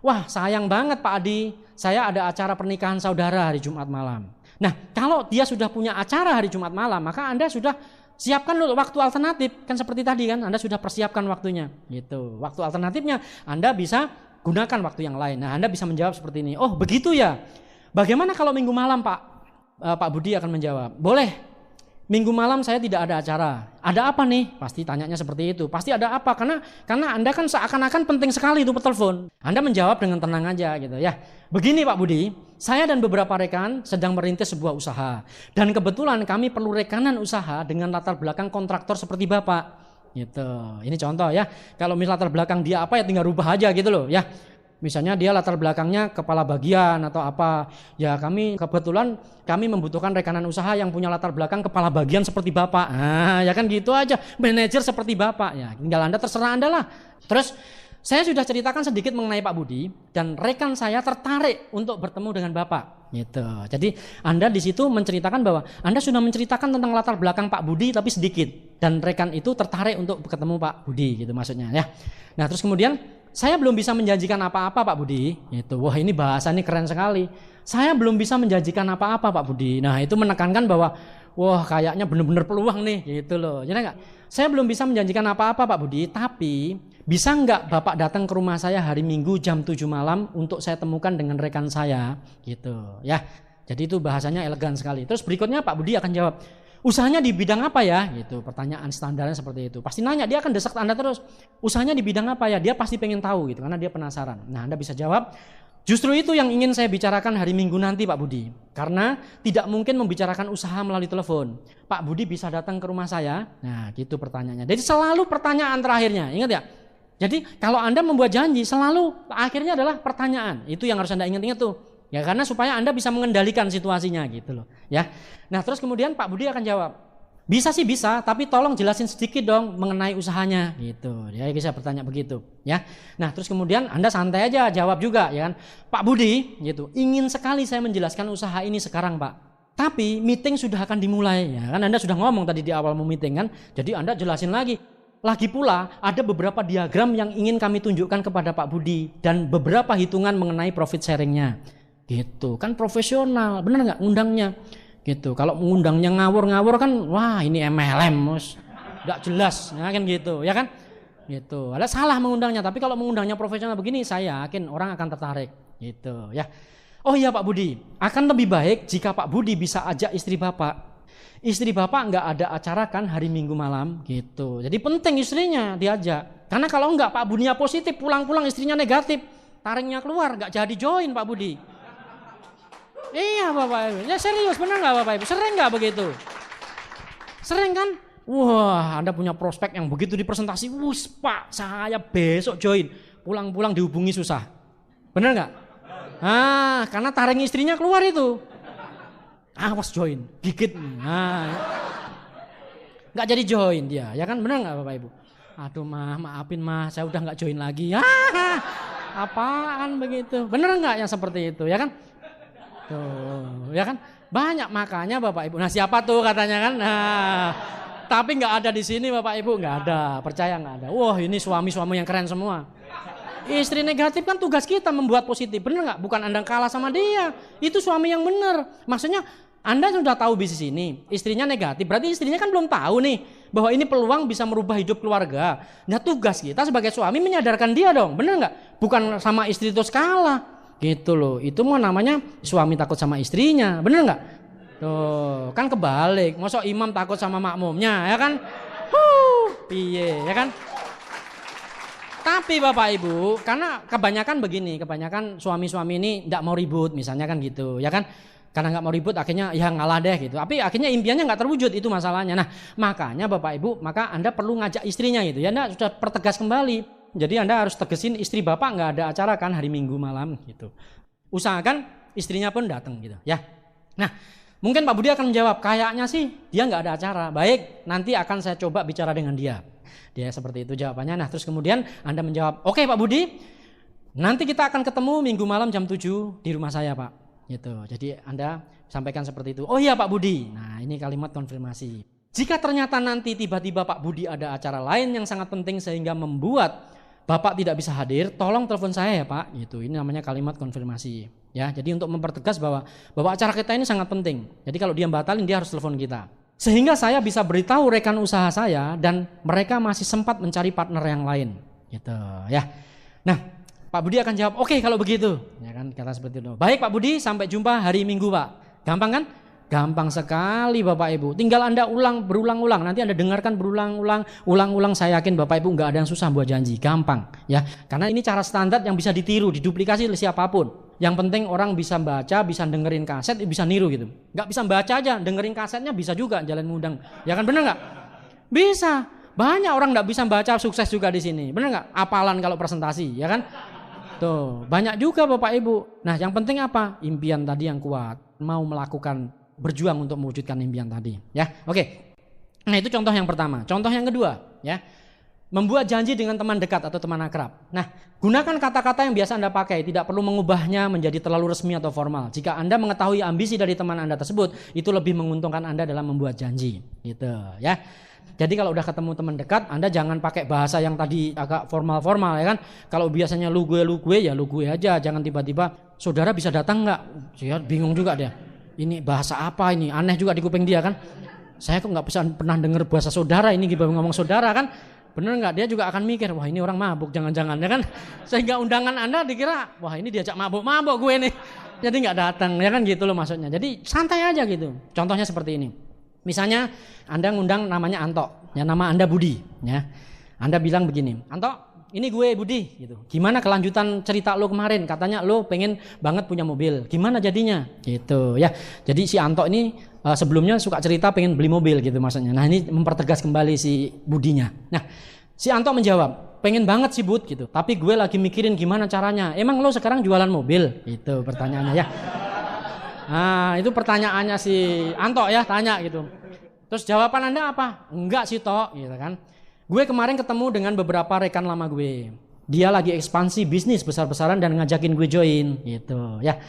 wah sayang banget Pak Adi, saya ada acara pernikahan saudara hari Jumat malam. Nah, kalau dia sudah punya acara hari Jumat malam, maka Anda sudah siapkan dulu waktu alternatif. Kan seperti tadi kan, Anda sudah persiapkan waktunya gitu. Waktu alternatifnya Anda bisa gunakan waktu yang lain. Nah, Anda bisa menjawab seperti ini. Oh, begitu ya. Bagaimana kalau minggu malam, Pak? Pak Budi akan menjawab. Boleh. Minggu malam saya tidak ada acara. Ada apa nih? Pasti tanyanya seperti itu. Pasti ada apa? Karena Anda kan seakan-akan penting sekali itu telepon. Anda menjawab dengan tenang aja gitu ya. Begini Pak Budi, saya dan beberapa rekan sedang merintis sebuah usaha. Dan kebetulan kami perlu rekanan usaha dengan latar belakang kontraktor seperti Bapak. Gitu. Ini contoh ya. Kalau misal latar belakang dia apa ya tinggal rubah aja gitu loh ya. Misalnya dia latar belakangnya kepala bagian atau apa. Ya kebetulan kami membutuhkan rekanan usaha yang punya latar belakang kepala bagian seperti Bapak. Nah, ya kan gitu aja. Manajer seperti Bapak ya. Tinggal Anda terserah Anda lah. Terus saya sudah ceritakan sedikit mengenai Pak Budi dan rekan saya tertarik untuk bertemu dengan Bapak. Gitu. Jadi Anda di situ menceritakan bahwa Anda sudah menceritakan tentang latar belakang Pak Budi tapi sedikit dan rekan itu tertarik untuk ketemu Pak Budi gitu maksudnya ya. Nah, terus kemudian saya belum bisa menjanjikan apa-apa Pak Budi. Gitu. Wah, ini bahasa ini keren sekali. Saya belum bisa menjanjikan apa-apa Pak Budi. Nah, itu menekankan bahwa wah, kayaknya benar-benar peluang nih gitu loh. Jadi enggak? Saya belum bisa menjanjikan apa-apa Pak Budi, tapi bisa enggak Bapak datang ke rumah saya hari Minggu jam 7 malam untuk saya temukan dengan rekan saya gitu ya. Jadi itu bahasanya elegan sekali. Terus berikutnya Pak Budi akan jawab, usahanya di bidang apa ya? Gitu. Pertanyaan standarnya seperti itu. Pasti nanya, dia akan desak Anda terus. Usahanya di bidang apa ya? Dia pasti pengen tahu gitu karena dia penasaran. Nah, Anda bisa jawab, justru itu yang ingin saya bicarakan hari Minggu nanti Pak Budi. Karena tidak mungkin membicarakan usaha melalui telepon. Pak Budi bisa datang ke rumah saya? Nah, gitu pertanyaannya. Jadi selalu pertanyaan terakhirnya. Ingat ya? Jadi kalau Anda membuat janji selalu akhirnya adalah pertanyaan. Itu yang harus Anda ingat-ingat tuh. Ya karena supaya Anda bisa mengendalikan situasinya gitu loh. Ya. Nah, terus kemudian Pak Budi akan jawab, bisa sih bisa, tapi tolong jelasin sedikit dong mengenai usahanya gitu. Ya bisa bertanya begitu, ya. Nah, terus kemudian Anda santai aja jawab juga, ya kan. Pak Budi, gitu. Ingin sekali saya menjelaskan usaha ini sekarang, Pak. Tapi meeting sudah akan dimulai, ya kan. Anda sudah ngomong tadi di awal mau meeting kan. Jadi Anda jelasin lagi. Lagi pula ada beberapa diagram yang ingin kami tunjukkan kepada Pak Budi dan beberapa hitungan mengenai profit sharingnya. Gitu. Kan profesional, benar nggak undangnya? Gitu. Kalau mengundangnya ngawur-ngawur kan, wah ini MLM, mus, nggak jelas, ya kan gitu, ya kan? Gitu. Ada salah mengundangnya, tapi kalau mengundangnya profesional begini, saya yakin orang akan tertarik, gitu, ya. Oh iya Pak Budi, akan lebih baik jika Pak Budi bisa ajak istri Bapak. Istri Bapak nggak ada acara kan hari Minggu malam, gitu. Jadi penting istrinya diajak, karena kalau nggak Pak Budinya positif, pulang-pulang istrinya negatif, taringnya keluar, nggak jadi join Pak Budi. Iya Bapak Ibu, ya serius benar nggak Bapak Ibu? Sering nggak begitu? Sering kan? Wah, Anda punya prospek yang begitu dipresentasi, wus Pak, saya besok join. Pulang-pulang dihubungi susah. Benar nggak? Karena taring istrinya keluar itu. Awas join, gigit. Nggak jadi join dia, ya kan? Benar nggak Bapak Ibu? Aduh maafin saya udah nggak join lagi. Apaan begitu? Benar nggak yang seperti itu, ya kan? Tuh, ya kan? Banyak makanya Bapak Ibu. Nah siapa tuh katanya kan? Tapi nggak ada di sini Bapak Ibu, nggak ada. Percaya nggak ada? Wah ini suami-suami yang keren semua. Istri negatif kan tugas kita membuat positif, benar nggak? Bukan Anda kalah sama dia. Itu suami yang benar. Maksudnya Anda sudah tahu bisnis ini, istrinya negatif, berarti istrinya kan belum tahu nih bahwa ini peluang bisa merubah hidup keluarga. Nah tugas kita sebagai suami menyadarkan dia dong, benar nggak? Bukan sama istri terus kalah, gitu loh. Itu mau namanya suami takut sama istrinya, benar nggak? Tuh kan kebalik, masa imam takut sama makmumnya, ya kan? Piye, ya kan? Tapi Bapak Ibu, karena kebanyakan begini, kebanyakan suami-suami ini tidak mau ribut, misalnya kan gitu, ya kan? Karena nggak mau ribut akhirnya ya ngalah deh gitu. Tapi akhirnya impiannya nggak terwujud, itu masalahnya. Nah makanya Bapak Ibu, maka Anda perlu ngajak istrinya gitu ya. Anda sudah pertegas kembali. Jadi Anda harus tegesin istri Bapak nggak ada acara kan hari Minggu malam gitu. Usahakan istrinya pun datang gitu ya. Nah mungkin Pak Budi akan menjawab, kayaknya sih dia nggak ada acara. Baik, nanti akan saya coba bicara dengan dia. Dia seperti itu jawabannya. Nah terus kemudian Anda menjawab, oke Pak Budi, nanti kita akan ketemu Minggu malam jam 7 di rumah saya Pak. Gitu. Jadi Anda sampaikan seperti itu. Oh iya Pak Budi. Nah ini kalimat konfirmasi. Jika ternyata nanti tiba-tiba Pak Budi ada acara lain yang sangat penting sehingga membuat Bapak tidak bisa hadir, tolong telepon saya ya Pak. Gitu. Ini namanya kalimat konfirmasi. Ya, jadi untuk mempertegas bahwa acara kita ini sangat penting. Jadi kalau dia batalin dia harus telepon kita. Sehingga saya bisa beritahu rekan usaha saya dan mereka masih sempat mencari partner yang lain. Gitu ya. Nah. Pak Budi akan jawab, oke kalau begitu. Ya kan, kata seperti itu. Baik Pak Budi, sampai jumpa hari Minggu Pak. Gampang kan? Gampang sekali Bapak Ibu. Tinggal Anda berulang-ulang. Nanti Anda dengarkan ulang-ulang. Saya yakin Bapak Ibu nggak ada yang susah buat janji. Gampang ya. Karena ini cara standar yang bisa ditiru, diduplikasi oleh siapapun. Yang penting orang bisa baca, bisa dengerin kaset, bisa niru gitu. Nggak bisa baca aja, dengerin kasetnya bisa juga jalan mudang. Ya kan benar nggak? Bisa. Banyak orang nggak bisa baca sukses juga di sini. Benar nggak? Apalan kalau presentasi, ya kan? Tuh, banyak juga Bapak Ibu. Nah, yang penting apa? Impian tadi yang kuat, mau melakukan, berjuang untuk mewujudkan impian tadi, ya. Oke. Nah, itu contoh yang pertama. Contoh yang kedua, ya. Membuat janji dengan teman dekat atau teman akrab. Nah, gunakan kata-kata yang biasa Anda pakai, tidak perlu mengubahnya menjadi terlalu resmi atau formal. Jika Anda mengetahui ambisi dari teman Anda tersebut, itu lebih menguntungkan Anda dalam membuat janji, gitu, ya. Jadi kalau udah ketemu teman dekat, Anda jangan pakai bahasa yang tadi agak formal-formal ya kan. Kalau biasanya lu gue ya lu gue aja. Jangan tiba-tiba saudara bisa datang nggak? Saya bingung juga dia. Ini bahasa apa ini? Aneh juga di kuping dia kan. Saya kok nggak bisa pernah dengar bahasa saudara ini gitu ngomong saudara kan. Bener nggak? Dia juga akan mikir, wah ini orang mabuk jangan-jangan ya kan. Sehingga undangan Anda dikira, wah ini diajak mabuk gue nih. Jadi nggak datang ya kan gitu loh maksudnya. Jadi santai aja gitu. Contohnya seperti ini. Misalnya Anda ngundang namanya Anto, ya nama Anda Budi, ya. Anda bilang begini, Anto, ini gue Budi, gitu. Gimana kelanjutan cerita lo kemarin? Katanya lo pengen banget punya mobil. Gimana jadinya? Gitu, ya. Jadi si Anto ini sebelumnya suka cerita pengen beli mobil, gitu maksudnya. Nah ini mempertegas kembali si Budinya. Nah si Anto menjawab, pengen banget sih Bud, gitu. Tapi gue lagi mikirin gimana caranya. Emang lo sekarang jualan mobil? Itu pertanyaannya ya. Nah itu pertanyaannya si Anto ya, tanya gitu. Terus jawaban Anda apa? Enggak sih Tok, gitu kan. Gue kemarin ketemu dengan beberapa rekan lama gue. Dia lagi ekspansi bisnis besar-besaran dan ngajakin gue join gitu ya.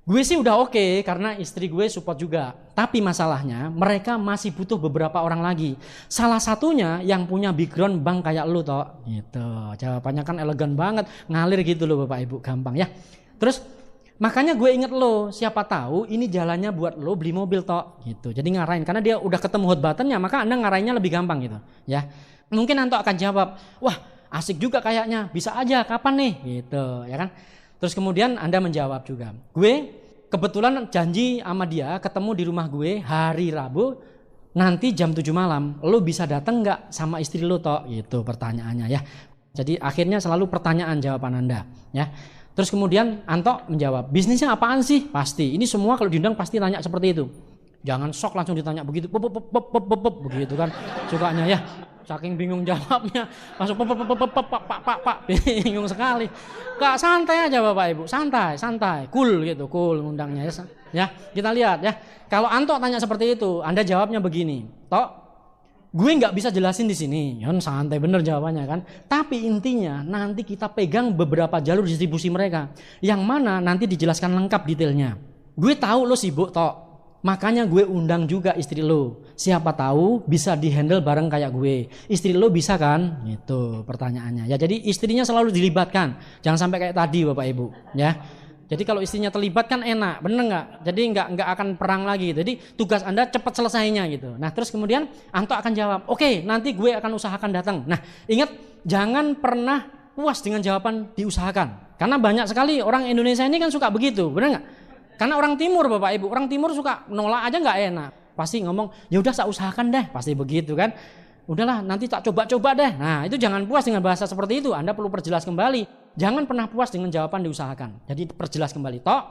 Gue sih udah oke karena istri gue support juga. Tapi masalahnya mereka masih butuh beberapa orang lagi. Salah satunya yang punya background bank kayak lu Tok gitu. Jawabannya kan elegan banget, ngalir gitu loh Bapak Ibu, gampang ya. Terus makanya gue inget lo, siapa tahu ini jalannya buat lo beli mobil Tok gitu. Jadi ngarahin karena dia udah ketemu hot buttonnya, maka Anda ngarahinnya lebih gampang gitu ya. Mungkin Anto akan jawab, wah asik juga kayaknya, bisa aja kapan nih gitu ya kan. Terus kemudian Anda menjawab juga, gue kebetulan janji sama dia ketemu di rumah gue hari Rabu nanti jam 7 malam, lo bisa datang nggak sama istri lo Tok gitu pertanyaannya ya. Jadi akhirnya selalu pertanyaan jawaban Anda ya. Terus kemudian Anto menjawab, bisnisnya apaan sih? Pasti. Ini semua kalau diundang pasti tanya seperti itu. Jangan sok langsung ditanya begitu, begitu kan. Sukanya ya, saking bingung jawabnya. Langsung pak, bingung sekali. Kak, santai aja Bapak Ibu, santai, cool gitu, cool ngundangnya ya. Ya, kita lihat ya. Kalau Anto tanya seperti itu, Anda jawabnya begini. Tok, gue nggak bisa jelasin di sini, kan santai bener jawabannya kan. Tapi intinya nanti kita pegang beberapa jalur distribusi mereka, yang mana nanti dijelaskan lengkap detailnya. Gue tahu lo sibuk Tok, makanya gue undang juga istri lo. Siapa tahu bisa dihandle bareng kayak gue. Istri lo bisa kan? Itu pertanyaannya. Ya jadi istrinya selalu dilibatkan, jangan sampai kayak tadi Bapak Ibu, ya. Jadi kalau istrinya terlibat kan enak, bener nggak? Jadi nggak akan perang lagi. Jadi tugas Anda cepat selesainya gitu. Nah terus kemudian Anto akan jawab, oke, nanti gue akan usahakan datang. Nah ingat, jangan pernah puas dengan jawaban diusahakan. Karena banyak sekali orang Indonesia ini kan suka begitu, bener nggak? Karena orang Timur Bapak Ibu, orang Timur suka nolak aja nggak enak. Pasti ngomong, ya udah saya usahakan deh, pasti begitu kan. Udahlah nanti tak coba-coba deh. Nah itu jangan puas dengan bahasa seperti itu. Anda perlu perjelas kembali. Jangan pernah puas dengan jawaban diusahakan. Jadi perjelas kembali. Tok,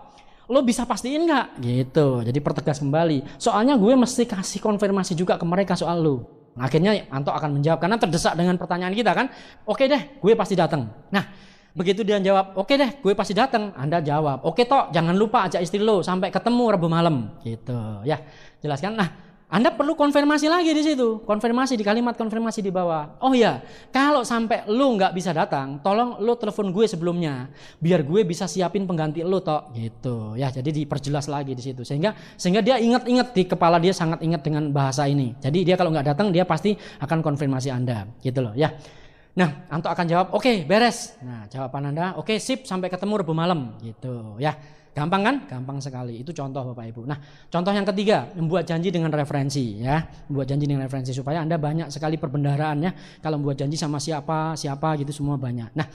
lo bisa pastiin nggak? Gitu. Jadi pertegas kembali. Soalnya gue mesti kasih konfirmasi juga ke mereka soal lo. Akhirnya Anto akan menjawab karena terdesak dengan pertanyaan kita kan. Oke deh, gue pasti datang. Nah, begitu dia jawab, oke deh, gue pasti datang. Anda jawab, oke Tok, jangan lupa ajak istri lo sampai ketemu Rabu malam. Gitu. Ya, jelaskan. Nah, Anda perlu konfirmasi lagi di situ, konfirmasi di kalimat konfirmasi di bawah. Oh ya, kalau sampai lu nggak bisa datang, tolong lu telepon gue sebelumnya, biar gue bisa siapin pengganti lu Tok, gitu. Ya, jadi diperjelas lagi di situ, sehingga dia ingat-ingat di kepala dia sangat ingat dengan bahasa ini. Jadi dia kalau nggak datang, dia pasti akan konfirmasi Anda, gitu loh, ya. Nah, Anto akan jawab, oke, beres. Nah, jawaban Anda, oke, sip, sampai ketemu Rabu malam, gitu, ya. Gampang kan? Gampang sekali. Itu contoh Bapak Ibu. Nah, contoh yang ketiga, membuat janji dengan referensi ya. Membuat janji dengan referensi supaya Anda banyak sekali perbendaharaannya. Kalau membuat janji sama siapa gitu semua banyak. Nah,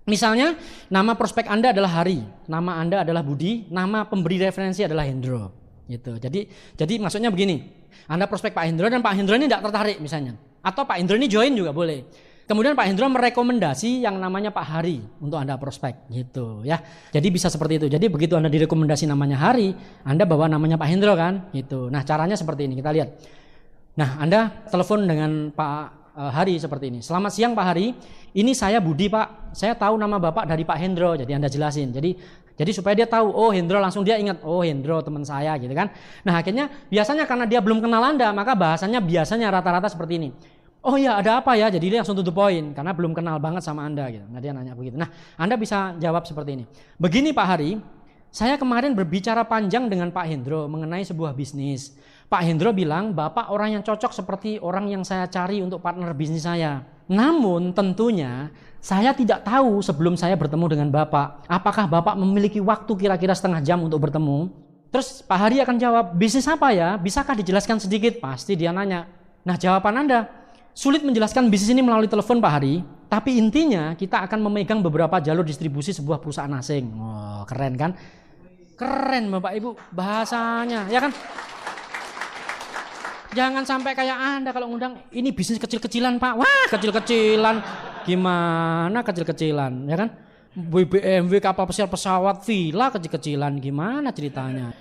misalnya nama prospek Anda adalah Hari, nama Anda adalah Budi, nama pemberi referensi adalah Hendro. Gitu. Jadi maksudnya begini. Anda prospek Pak Hendro dan Pak Hendro ini tidak tertarik misalnya. Atau Pak Hendro ini join juga boleh. Kemudian Pak Hendro merekomendasi yang namanya Pak Hari untuk Anda prospek gitu ya. Jadi bisa seperti itu. Jadi begitu Anda direkomendasi namanya Hari, Anda bawa namanya Pak Hendro kan gitu. Nah, caranya seperti ini, kita lihat. Nah, Anda telepon dengan Pak Hari seperti ini. Selamat siang Pak Hari, ini saya Budi Pak. Saya tahu nama Bapak dari Pak Hendro. Jadi Anda jelasin. Jadi supaya dia tahu, oh Hendro, langsung dia ingat, oh Hendro teman saya gitu kan. Nah, akhirnya biasanya karena dia belum kenal Anda, maka bahasanya biasanya rata-rata seperti ini. Oh iya, ada apa ya? Jadi dia langsung tutup poin karena belum kenal banget sama Anda gitu. Nah, dia nanya begitu. Nah, Anda bisa jawab seperti ini. Begini Pak Hari, saya kemarin berbicara panjang dengan Pak Hendro mengenai sebuah bisnis. Pak Hendro bilang Bapak orang yang cocok seperti orang yang saya cari untuk partner bisnis saya. Namun tentunya saya tidak tahu sebelum saya bertemu dengan Bapak, apakah Bapak memiliki waktu kira-kira setengah jam untuk bertemu? Terus Pak Hari akan jawab, bisnis apa ya? Bisakah dijelaskan sedikit? Pasti dia nanya. Nah, jawaban Anda, sulit menjelaskan bisnis ini melalui telepon Pak Hari, tapi intinya kita akan memegang beberapa jalur distribusi sebuah perusahaan asing. Oh, keren kan? Keren Bapak Ibu bahasanya, ya kan? Jangan sampai kayak Anda kalau ngundang, ini bisnis kecil-kecilan Pak. Wah, kecil-kecilan. Gimana kecil-kecilan, ya kan? BMW, kapal pesiar, pesawat, villa kecil-kecilan, gimana ceritanya?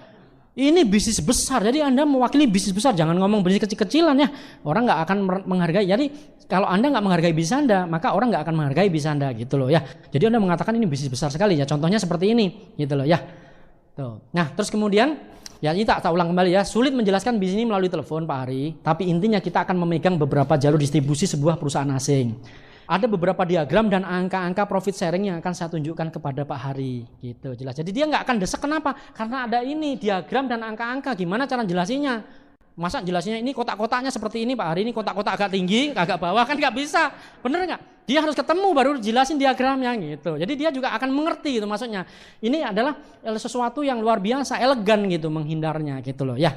Ini bisnis besar, jadi Anda mewakili bisnis besar, jangan ngomong bisnis kecil-kecilan ya. Orang nggak akan menghargai. Jadi kalau Anda nggak menghargai bisnis Anda, maka orang nggak akan menghargai bisnis Anda gitu loh ya. Jadi Anda mengatakan ini bisnis besar sekali ya. Contohnya seperti ini gitu loh ya. Tuh. Nah terus kemudian ya ini tak ulang kembali ya. Sulit menjelaskan bisnis ini melalui telepon Pak Hari, tapi intinya kita akan memegang beberapa jalur distribusi sebuah perusahaan asing. Ada beberapa diagram dan angka-angka profit sharing yang akan saya tunjukkan kepada Pak Hari gitu jelas. Jadi dia nggak akan desek, kenapa? Karena ada ini diagram dan angka-angka. Gimana cara jelasinnya? Masa jelasinnya ini kotak-kotaknya seperti ini Pak Hari, ini kotak-kotak agak tinggi, agak bawah, kan nggak bisa. Bener nggak? Dia harus ketemu baru jelasin diagramnya gitu. Jadi dia juga akan mengerti gitu maksudnya. Ini adalah sesuatu yang luar biasa, elegan gitu menghindarnya gitu loh ya.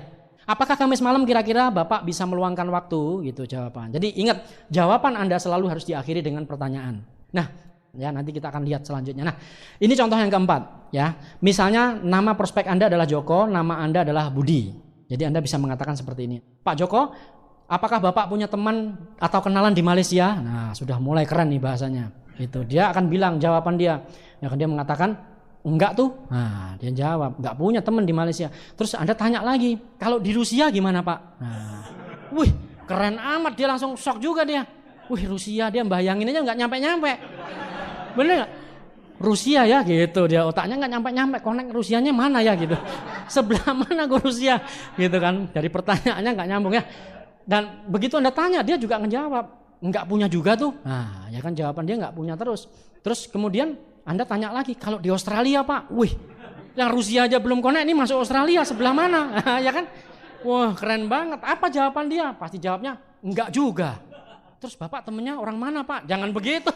Apakah Kamis malam kira-kira Bapak bisa meluangkan waktu gitu jawaban. Jadi ingat, jawaban Anda selalu harus diakhiri dengan pertanyaan. Nah, ya nanti kita akan lihat selanjutnya. Nah, ini contoh yang keempat ya. Misalnya nama prospek Anda adalah Joko, nama Anda adalah Budi. Jadi Anda bisa mengatakan seperti ini. Pak Joko, apakah Bapak punya teman atau kenalan di Malaysia? Nah, sudah mulai keren nih bahasanya. Itu dia akan bilang jawaban dia. Ya kan dia mengatakan enggak tuh. Nah, dia jawab enggak punya teman di Malaysia. Terus Anda tanya lagi, kalau di Rusia gimana Pak? Nah, wih keren amat, dia langsung shock juga dia. Wih Rusia, dia bayangin aja enggak nyampe-nyampe. Bener enggak? Rusia ya gitu, dia otaknya nggak nyampe-nyampe, konek Rusianya mana ya gitu, sebelah mana gue Rusia gitu kan, dari pertanyaannya nggak nyambung ya. Dan begitu Anda tanya dia juga ngejawab nggak punya juga tuh. Nah ya kan jawaban dia nggak punya terus kemudian Anda tanya lagi kalau di Australia Pak, wih yang Rusia aja belum konek ini masuk Australia sebelah mana. Ya kan, wah keren banget. Apa jawaban dia? Pasti jawabnya nggak juga. Terus Bapak temennya orang mana Pak? Jangan begitu.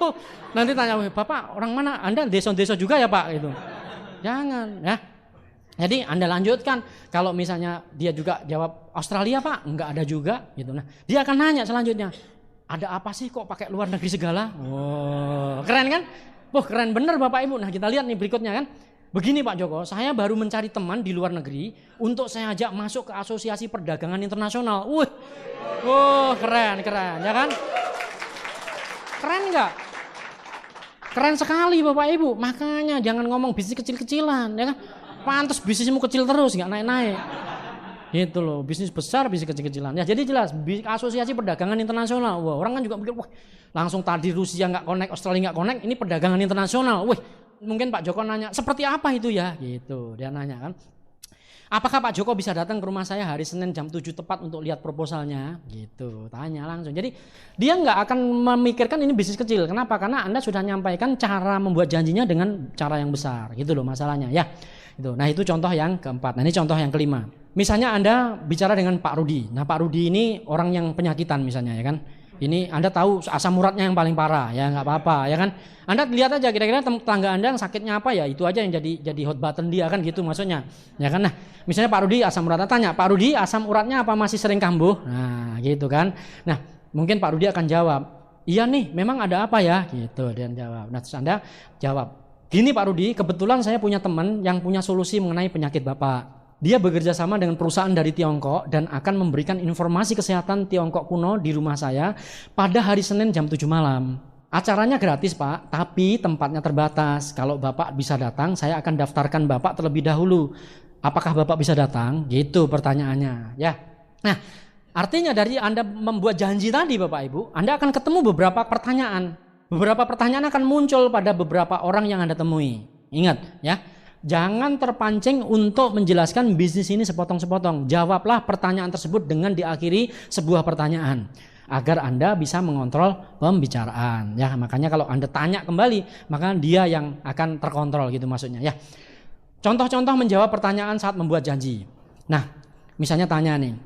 Nanti tanya, Bapak orang mana? Anda desa-desa juga ya Pak? Gitu. Jangan ya. Jadi Anda lanjutkan. Kalau misalnya dia juga jawab Australia Pak? Enggak ada juga. Gitu. Nah, dia akan nanya selanjutnya. Ada apa sih kok pakai luar negeri segala? Wow, keren kan? Wah keren bener Bapak Ibu. Nah kita lihat nih berikutnya kan. Begini Pak Joko, saya baru mencari teman di luar negeri untuk saya ajak masuk ke Asosiasi Perdagangan Internasional. Wih, keren, ya kan? Keren nggak? Keren sekali Bapak Ibu. Makanya jangan ngomong bisnis kecil-kecilan, ya kan? Pantes bisnismu kecil terus, nggak naik-naik. Gitu loh, bisnis besar, bisnis kecil-kecilan. Ya jadi jelas, Asosiasi Perdagangan Internasional. Wah, orang kan juga mikir, wah, langsung tadi Rusia nggak connect, Australia nggak connect, ini perdagangan internasional. Wih, mungkin Pak Joko nanya, seperti apa itu ya? Gitu, dia nanya kan. Apakah Pak Joko bisa datang ke rumah saya hari Senin jam 7 tepat untuk lihat proposalnya? Gitu, tanya langsung. Jadi dia nggak akan memikirkan ini bisnis kecil. Kenapa? Karena Anda sudah nyampaikan cara membuat janjinya dengan cara yang besar. Gitu loh masalahnya ya. Gitu. Nah itu contoh yang keempat. Nah ini contoh yang kelima. Misalnya Anda bicara dengan Pak Rudi. Nah Pak Rudi ini orang yang penyakitan misalnya ya kan. Ini Anda tahu asam uratnya yang paling parah, ya nggak apa-apa, ya kan? Anda lihat aja kira-kira tetangga Anda yang sakitnya apa ya, itu aja yang jadi hot button dia kan gitu maksudnya, ya kan? Nah, misalnya Pak Rudi asam uratnya tanya, Pak Rudi asam uratnya apa masih sering kambuh? Nah, gitu kan? Nah, mungkin Pak Rudi akan jawab, iya nih, memang ada apa ya? Gitu dia jawab. Nah, terus Anda jawab, gini Pak Rudi, kebetulan saya punya teman yang punya solusi mengenai penyakit Bapak. Dia bekerja sama dengan perusahaan dari Tiongkok dan akan memberikan informasi kesehatan Tiongkok kuno di rumah saya pada hari Senin jam 7 malam. Acaranya gratis Pak, tapi tempatnya terbatas. Kalau Bapak bisa datang, saya akan daftarkan Bapak terlebih dahulu. Apakah Bapak bisa datang? Gitu pertanyaannya. Ya. Nah, artinya dari Anda membuat janji tadi Bapak Ibu, Anda akan ketemu beberapa pertanyaan. Beberapa pertanyaan akan muncul pada beberapa orang yang Anda temui. Ingat ya. Jangan terpancing untuk menjelaskan bisnis ini sepotong-sepotong. Jawablah pertanyaan tersebut dengan diakhiri sebuah pertanyaan agar Anda bisa mengontrol pembicaraan. Ya, makanya kalau Anda tanya kembali, maka dia yang akan terkontrol gitu maksudnya ya. Contoh-contoh menjawab pertanyaan saat membuat janji. Nah, misalnya tanya nih,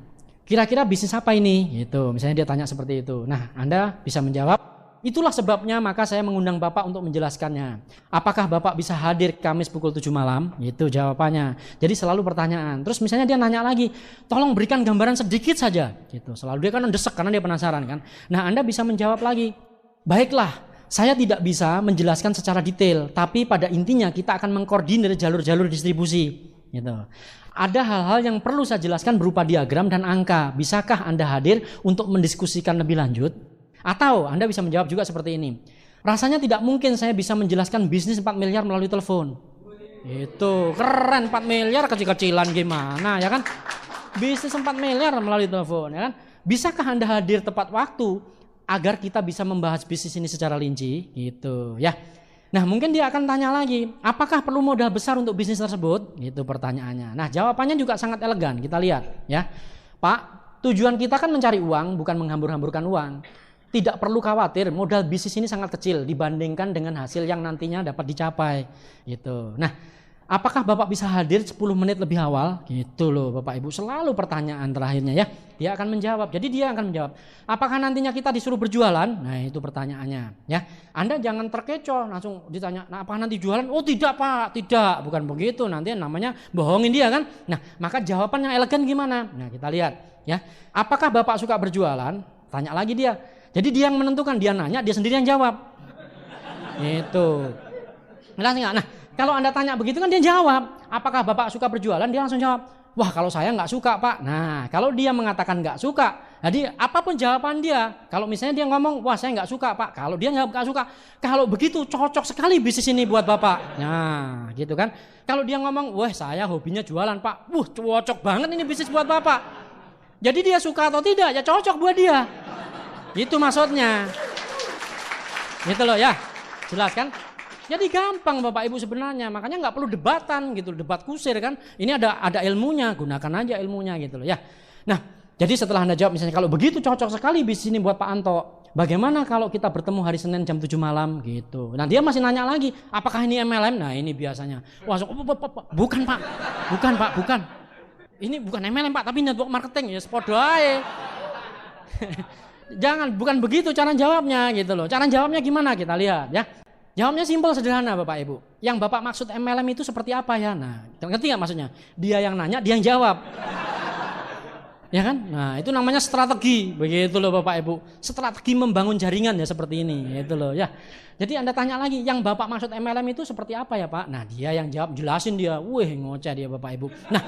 kira-kira bisnis apa ini? Gitu. Misalnya dia tanya seperti itu. Nah, Anda bisa menjawab, itulah sebabnya maka saya mengundang Bapak untuk menjelaskannya. Apakah Bapak bisa hadir Kamis pukul 7 malam? Itu jawabannya. Jadi selalu pertanyaan. Terus misalnya dia nanya lagi, tolong berikan gambaran sedikit saja. Gitu. Selalu dia kan mendesek karena dia penasaran kan. Nah Anda bisa menjawab lagi, baiklah saya tidak bisa menjelaskan secara detail, tapi pada intinya kita akan mengkoordinir jalur-jalur distribusi. Gitu. Ada hal-hal yang perlu saya jelaskan berupa diagram dan angka. Bisakah Anda hadir untuk mendiskusikan lebih lanjut? Atau Anda bisa menjawab juga seperti ini. Rasanya tidak mungkin saya bisa menjelaskan bisnis 4 miliar melalui telepon. Itu keren, 4 miliar kecil-kecilan gimana ya kan? Bisnis 4 miliar melalui telepon ya kan? Bisakah Anda hadir tepat waktu agar kita bisa membahas bisnis ini secara rinci gitu ya. Nah mungkin dia akan tanya lagi, apakah perlu modal besar untuk bisnis tersebut? Gitu pertanyaannya. Nah jawabannya juga sangat elegan, kita lihat ya. Pak, tujuan kita kan mencari uang, bukan menghambur-hamburkan uang. Tidak perlu khawatir, modal bisnis ini sangat kecil dibandingkan dengan hasil yang nantinya dapat dicapai. Gitu. Nah, apakah Bapak bisa hadir 10 menit lebih awal? Gitu loh Bapak Ibu, selalu pertanyaan terakhirnya ya. Dia akan menjawab, jadi dia akan menjawab. Apakah nantinya kita disuruh berjualan? Nah itu pertanyaannya ya. Anda jangan terkecoh, langsung ditanya, nah apakah nanti jualan? Oh tidak Pak, tidak, bukan begitu. Nanti namanya bohongin dia kan. Nah maka jawaban yang elegan gimana? Nah kita lihat ya. Apakah Bapak suka berjualan? Tanya lagi dia. Jadi dia yang menentukan, dia nanya, dia sendiri yang jawab. Itu. Nah, kalau Anda tanya begitu kan dia jawab. Apakah Bapak suka berjualan? Dia langsung jawab. Wah, kalau saya nggak suka, Pak. Nah, kalau dia mengatakan nggak suka, jadi apapun jawaban dia, kalau misalnya dia ngomong, wah saya nggak suka, Pak. Kalau dia nggak suka, kalau begitu cocok sekali bisnis ini buat Bapak. Nah, gitu kan. Kalau dia ngomong, wah saya hobinya jualan, Pak. Wah, cocok banget ini bisnis buat Bapak. Jadi dia suka atau tidak, ya cocok buat dia. Itu maksudnya. Gitu loh ya. Jelas kan? Jadi gampang Bapak Ibu sebenarnya, makanya nggak perlu debatan gitu, debat kusir kan. Ini ada ilmunya, gunakan aja ilmunya gitu loh ya. Nah, jadi setelah Anda jawab misalnya kalau begitu cocok sekali bisnis ini buat Pak Anto, bagaimana kalau kita bertemu hari Senin jam 7 malam gitu. Nah, dia masih nanya lagi, apakah ini MLM? Nah, ini biasanya. Wah, bukan Pak. Bukan. Ini bukan MLM Pak, tapi network marketing ya, sepodo ae. Jangan, bukan begitu cara jawabnya gitu loh. Cara jawabnya gimana kita lihat ya. Jawabnya simpel sederhana Bapak Ibu. Yang Bapak maksud MLM itu seperti apa ya? Nah, ngerti nggak maksudnya? Dia yang nanya, dia yang jawab. Ya kan? Nah, itu namanya strategi. Begitu loh Bapak Ibu. Strategi membangun jaringan ya seperti ini. Gitu loh ya. Jadi Anda tanya lagi, yang Bapak maksud MLM itu seperti apa ya Pak? Nah, dia yang jawab, jelasin dia. Wih, ngoceh dia Bapak Ibu. Nah,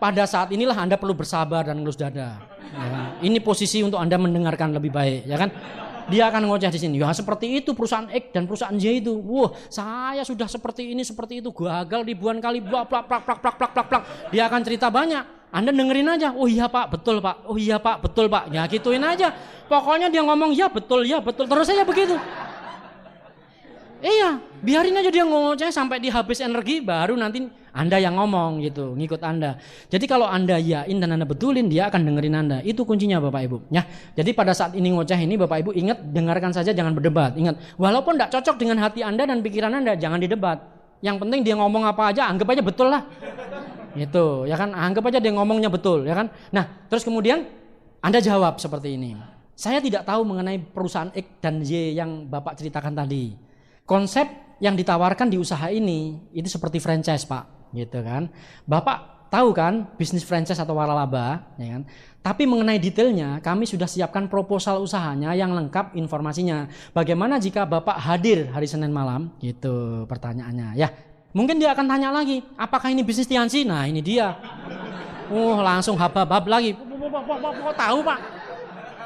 pada saat inilah Anda perlu bersabar dan ngelus dada. Ya kan? Ini posisi untuk Anda mendengarkan lebih baik, ya kan? Dia akan ngoceh di sini. Ya seperti itu perusahaan X dan perusahaan Y itu. Wah, saya sudah seperti ini, seperti itu, gagal ribuan kali, plak. Dia akan cerita banyak. Anda dengerin aja. Oh iya Pak, betul Pak. Oh iya Pak, betul Pak. Ya gituin aja. Pokoknya dia ngomong ya betul, terus aja begitu. Iya, biarin aja dia ngoceh sampai dia habis energi, baru nanti Anda yang ngomong gitu, ngikut Anda. Jadi kalau Anda yain dan Anda betulin, dia akan dengerin Anda. Itu kuncinya Bapak Ibu. Ya, jadi pada saat ini ngoceh ini Bapak Ibu ingat, dengarkan saja, jangan berdebat. Ingat, walaupun tidak cocok dengan hati Anda dan pikiran Anda, jangan didebat. Yang penting dia ngomong apa aja, anggap aja betul lah. Gitu, ya kan? Anggap aja dia ngomongnya betul, ya kan? Nah, terus kemudian Anda jawab seperti ini. Saya tidak tahu mengenai perusahaan X dan Y yang Bapak ceritakan tadi. Konsep yang ditawarkan di usaha ini itu seperti franchise Pak, gitu kan. Bapak tahu kan bisnis franchise atau waralaba, ya kan. Tapi mengenai detailnya kami sudah siapkan proposal usahanya yang lengkap informasinya. Bagaimana jika Bapak hadir hari Senin malam? Gitu pertanyaannya ya. Mungkin dia akan tanya lagi, apakah ini bisnis Tiansi? Nah ini dia. Langsung habab lagi. Tahu Pak?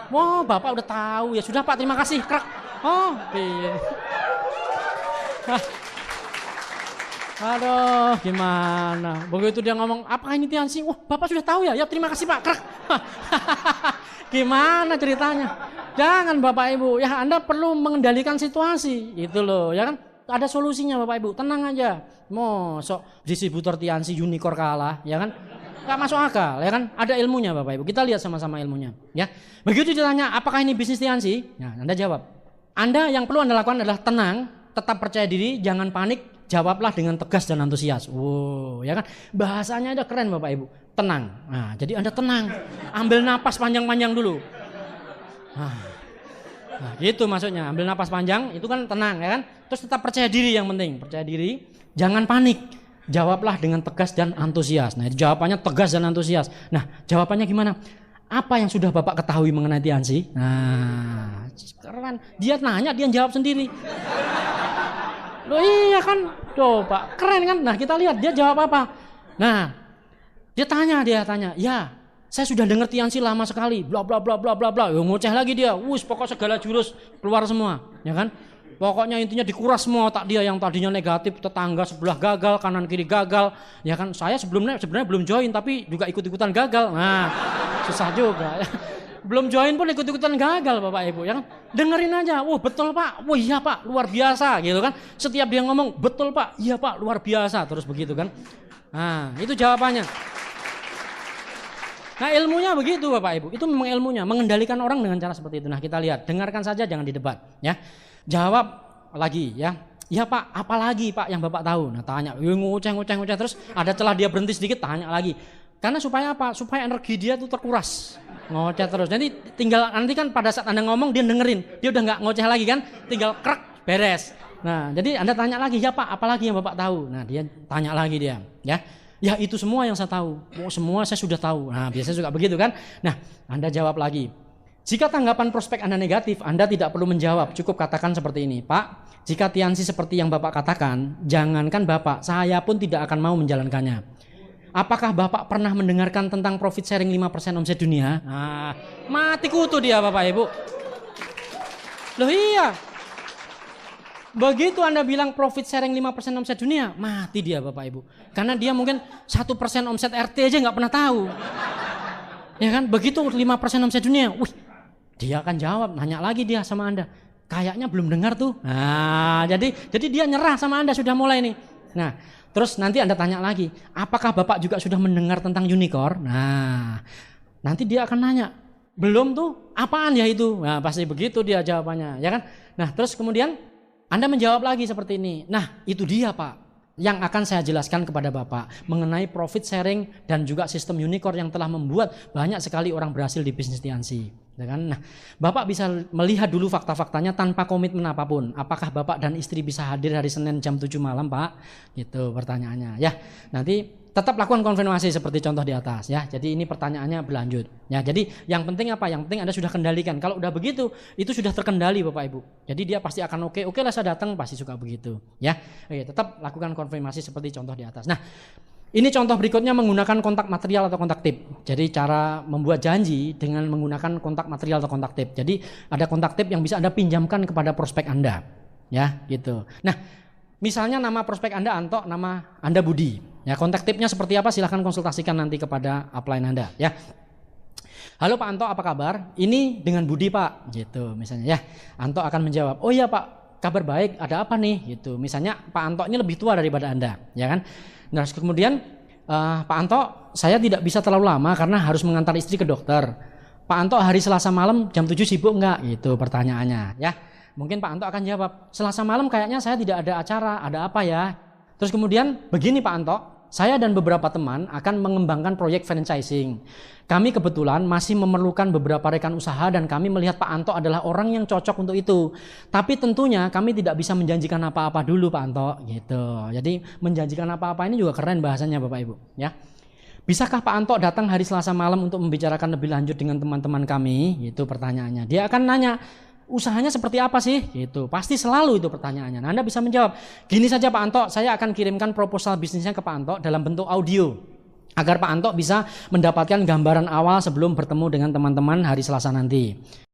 Wah Bapak udah tahu ya, sudah Pak, terima kasih. Krak. Oh iya. Aduh, gimana? Begitu dia ngomong, apakah ini Tiansi? Wah, Bapak sudah tahu ya? Ya, terima kasih Pak. Krak. Gimana ceritanya? Jangan Bapak Ibu, ya Anda perlu mengendalikan situasi, itu loh, ya kan? Ada solusinya Bapak Ibu, tenang aja. Mosok distributor Tiansi unicorn kalah, ya kan? Gak masuk akal, ya kan? Ada ilmunya Bapak Ibu. Kita lihat sama-sama ilmunya, ya. Begitu ditanya, apakah ini bisnis Tiansi? Nah, Anda jawab. Anda yang perlu Anda lakukan adalah tenang, tetap percaya diri, jangan panik, jawablah dengan tegas dan antusias. Wow, ya kan? Bahasanya ada keren Bapak Ibu. Tenang. Nah, jadi Anda tenang. Ambil napas panjang-panjang dulu. Nah, gitu maksudnya. Ambil napas panjang, itu kan tenang, ya kan? Terus tetap percaya diri yang penting. Percaya diri, jangan panik. Jawablah dengan tegas dan antusias. Nah, jawabannya tegas dan antusias. Nah, jawabannya gimana? Apa yang sudah Bapak ketahui mengenai Tiansi? Nah, keren. Dia nanya, dia jawab sendiri. Loh iya kan, coba keren kan. Nah kita lihat dia jawab apa. Nah dia tanya, ya saya sudah dengar Tiansi lama sekali, bla bla bla bla bla bla. Ngoceh lagi dia, pokok segala jurus keluar semua, ya kan. Pokoknya intinya dikuras semua otak dia yang tadinya negatif, tetangga sebelah gagal, kanan kiri gagal, ya kan. Saya sebenarnya belum join tapi juga ikut-ikutan gagal. Nah susah juga. Belum join pun ikut-ikutan gagal Bapak Ibu, ya kan? Dengerin aja, betul Pak, iya Pak, luar biasa gitu kan. Setiap dia ngomong, betul Pak, iya Pak, luar biasa, terus begitu kan. Nah itu jawabannya. Nah ilmunya begitu Bapak Ibu, itu memang ilmunya, mengendalikan orang dengan cara seperti itu. Nah kita lihat, dengarkan saja jangan didebat ya. Jawab lagi ya. Ya Pak, apalagi Pak yang Bapak tahu? Nah tanya, ngoceh terus ada celah dia berhenti sedikit, tanya lagi. Karena supaya apa? Supaya energi dia itu terkuras. Ngoceh terus. Jadi tinggal nanti kan pada saat Anda ngomong dia dengerin. Dia udah nggak ngoceh lagi kan? Tinggal krek beres. Nah, jadi Anda tanya lagi, ya Pak, apalagi yang Bapak tahu? Nah, dia tanya lagi dia, ya. Ya itu semua yang saya tahu. Semua saya sudah tahu. Nah, biasanya juga begitu kan? Nah, Anda jawab lagi. Jika tanggapan prospek Anda negatif, Anda tidak perlu menjawab. Cukup katakan seperti ini, Pak. Jika Tiansi seperti yang Bapak katakan, jangankan Bapak, saya pun tidak akan mau menjalankannya. apakah Bapak pernah mendengarkan tentang profit sharing 5% omset dunia? Nah, mati kutu dia Bapak Ibu. Loh iya. Begitu Anda bilang profit sharing 5% omset dunia, mati dia Bapak Ibu. Karena dia mungkin 1% omset RT aja nggak pernah tahu. Ya kan? Begitu 5% omset dunia, wih, dia akan jawab, nanya lagi dia sama Anda. Kayaknya belum dengar tuh. Nah, jadi dia nyerah sama Anda sudah mulai nih. Nah, terus nanti Anda tanya lagi, apakah Bapak juga sudah mendengar tentang unicorn? Nah, nanti dia akan nanya, belum tuh, apaan ya itu? Nah, pasti begitu dia jawabannya, ya kan? Nah, terus kemudian Anda menjawab lagi seperti ini. Nah, itu dia Pak, yang akan saya jelaskan kepada Bapak mengenai profit sharing dan juga sistem unicorn yang telah membuat banyak sekali orang berhasil di bisnis Tiansi. Ya kan? Nah, Bapak bisa melihat dulu fakta-faktanya tanpa komitmen apapun. Apakah Bapak dan istri bisa hadir hari Senin jam 7 malam, Pak? Gitu pertanyaannya. Ya, nanti tetap lakukan konfirmasi seperti contoh di atas ya. Jadi ini pertanyaannya berlanjut. Ya, jadi yang penting apa? Yang penting Anda sudah kendalikan. Kalau udah begitu, itu sudah terkendali Bapak Ibu. Jadi dia pasti akan oke lah saya datang, pasti suka begitu. Ya. Oke, tetap lakukan konfirmasi seperti contoh di atas. Nah, ini contoh berikutnya menggunakan kontak material atau kontak tip. Jadi cara membuat janji dengan menggunakan kontak material atau kontak tip. Jadi ada kontak tip yang bisa Anda pinjamkan kepada prospek Anda. Ya, gitu. Nah, misalnya nama prospek Anda Anto, nama Anda Budi. Ya, kontak tipnya seperti apa silahkan konsultasikan nanti kepada upline Anda. Ya. Halo Pak Anto, apa kabar? Ini dengan Budi Pak, gitu misalnya. Ya, Anto akan menjawab, oh iya Pak, kabar baik, ada apa nih? Gitu. Misalnya Pak Anto ini lebih tua daripada Anda, ya kan? Nah, kemudian Pak Anto, saya tidak bisa terlalu lama karena harus mengantar istri ke dokter. Pak Anto hari Selasa malam jam 7 sibuk enggak? Gitu pertanyaannya, ya. Mungkin Pak Anto akan jawab, Selasa malam kayaknya saya tidak ada acara, ada apa ya? Terus kemudian begini Pak Anto, saya dan beberapa teman akan mengembangkan proyek franchising. Kami kebetulan masih memerlukan beberapa rekan usaha dan kami melihat Pak Anto adalah orang yang cocok untuk itu. Tapi tentunya kami tidak bisa menjanjikan apa-apa dulu Pak Anto, gitu. Jadi menjanjikan apa-apa ini juga keren bahasanya Bapak Ibu, ya. Bisakah Pak Anto datang hari Selasa malam untuk membicarakan lebih lanjut dengan teman-teman kami? Itu pertanyaannya. Dia akan nanya, usahanya seperti apa sih? Gitu. Pasti selalu itu pertanyaannya. Nah, Anda bisa menjawab, gini saja Pak Anto, saya akan kirimkan proposal bisnisnya ke Pak Anto dalam bentuk audio. Agar Pak Anto bisa mendapatkan gambaran awal sebelum bertemu dengan teman-teman hari Selasa nanti.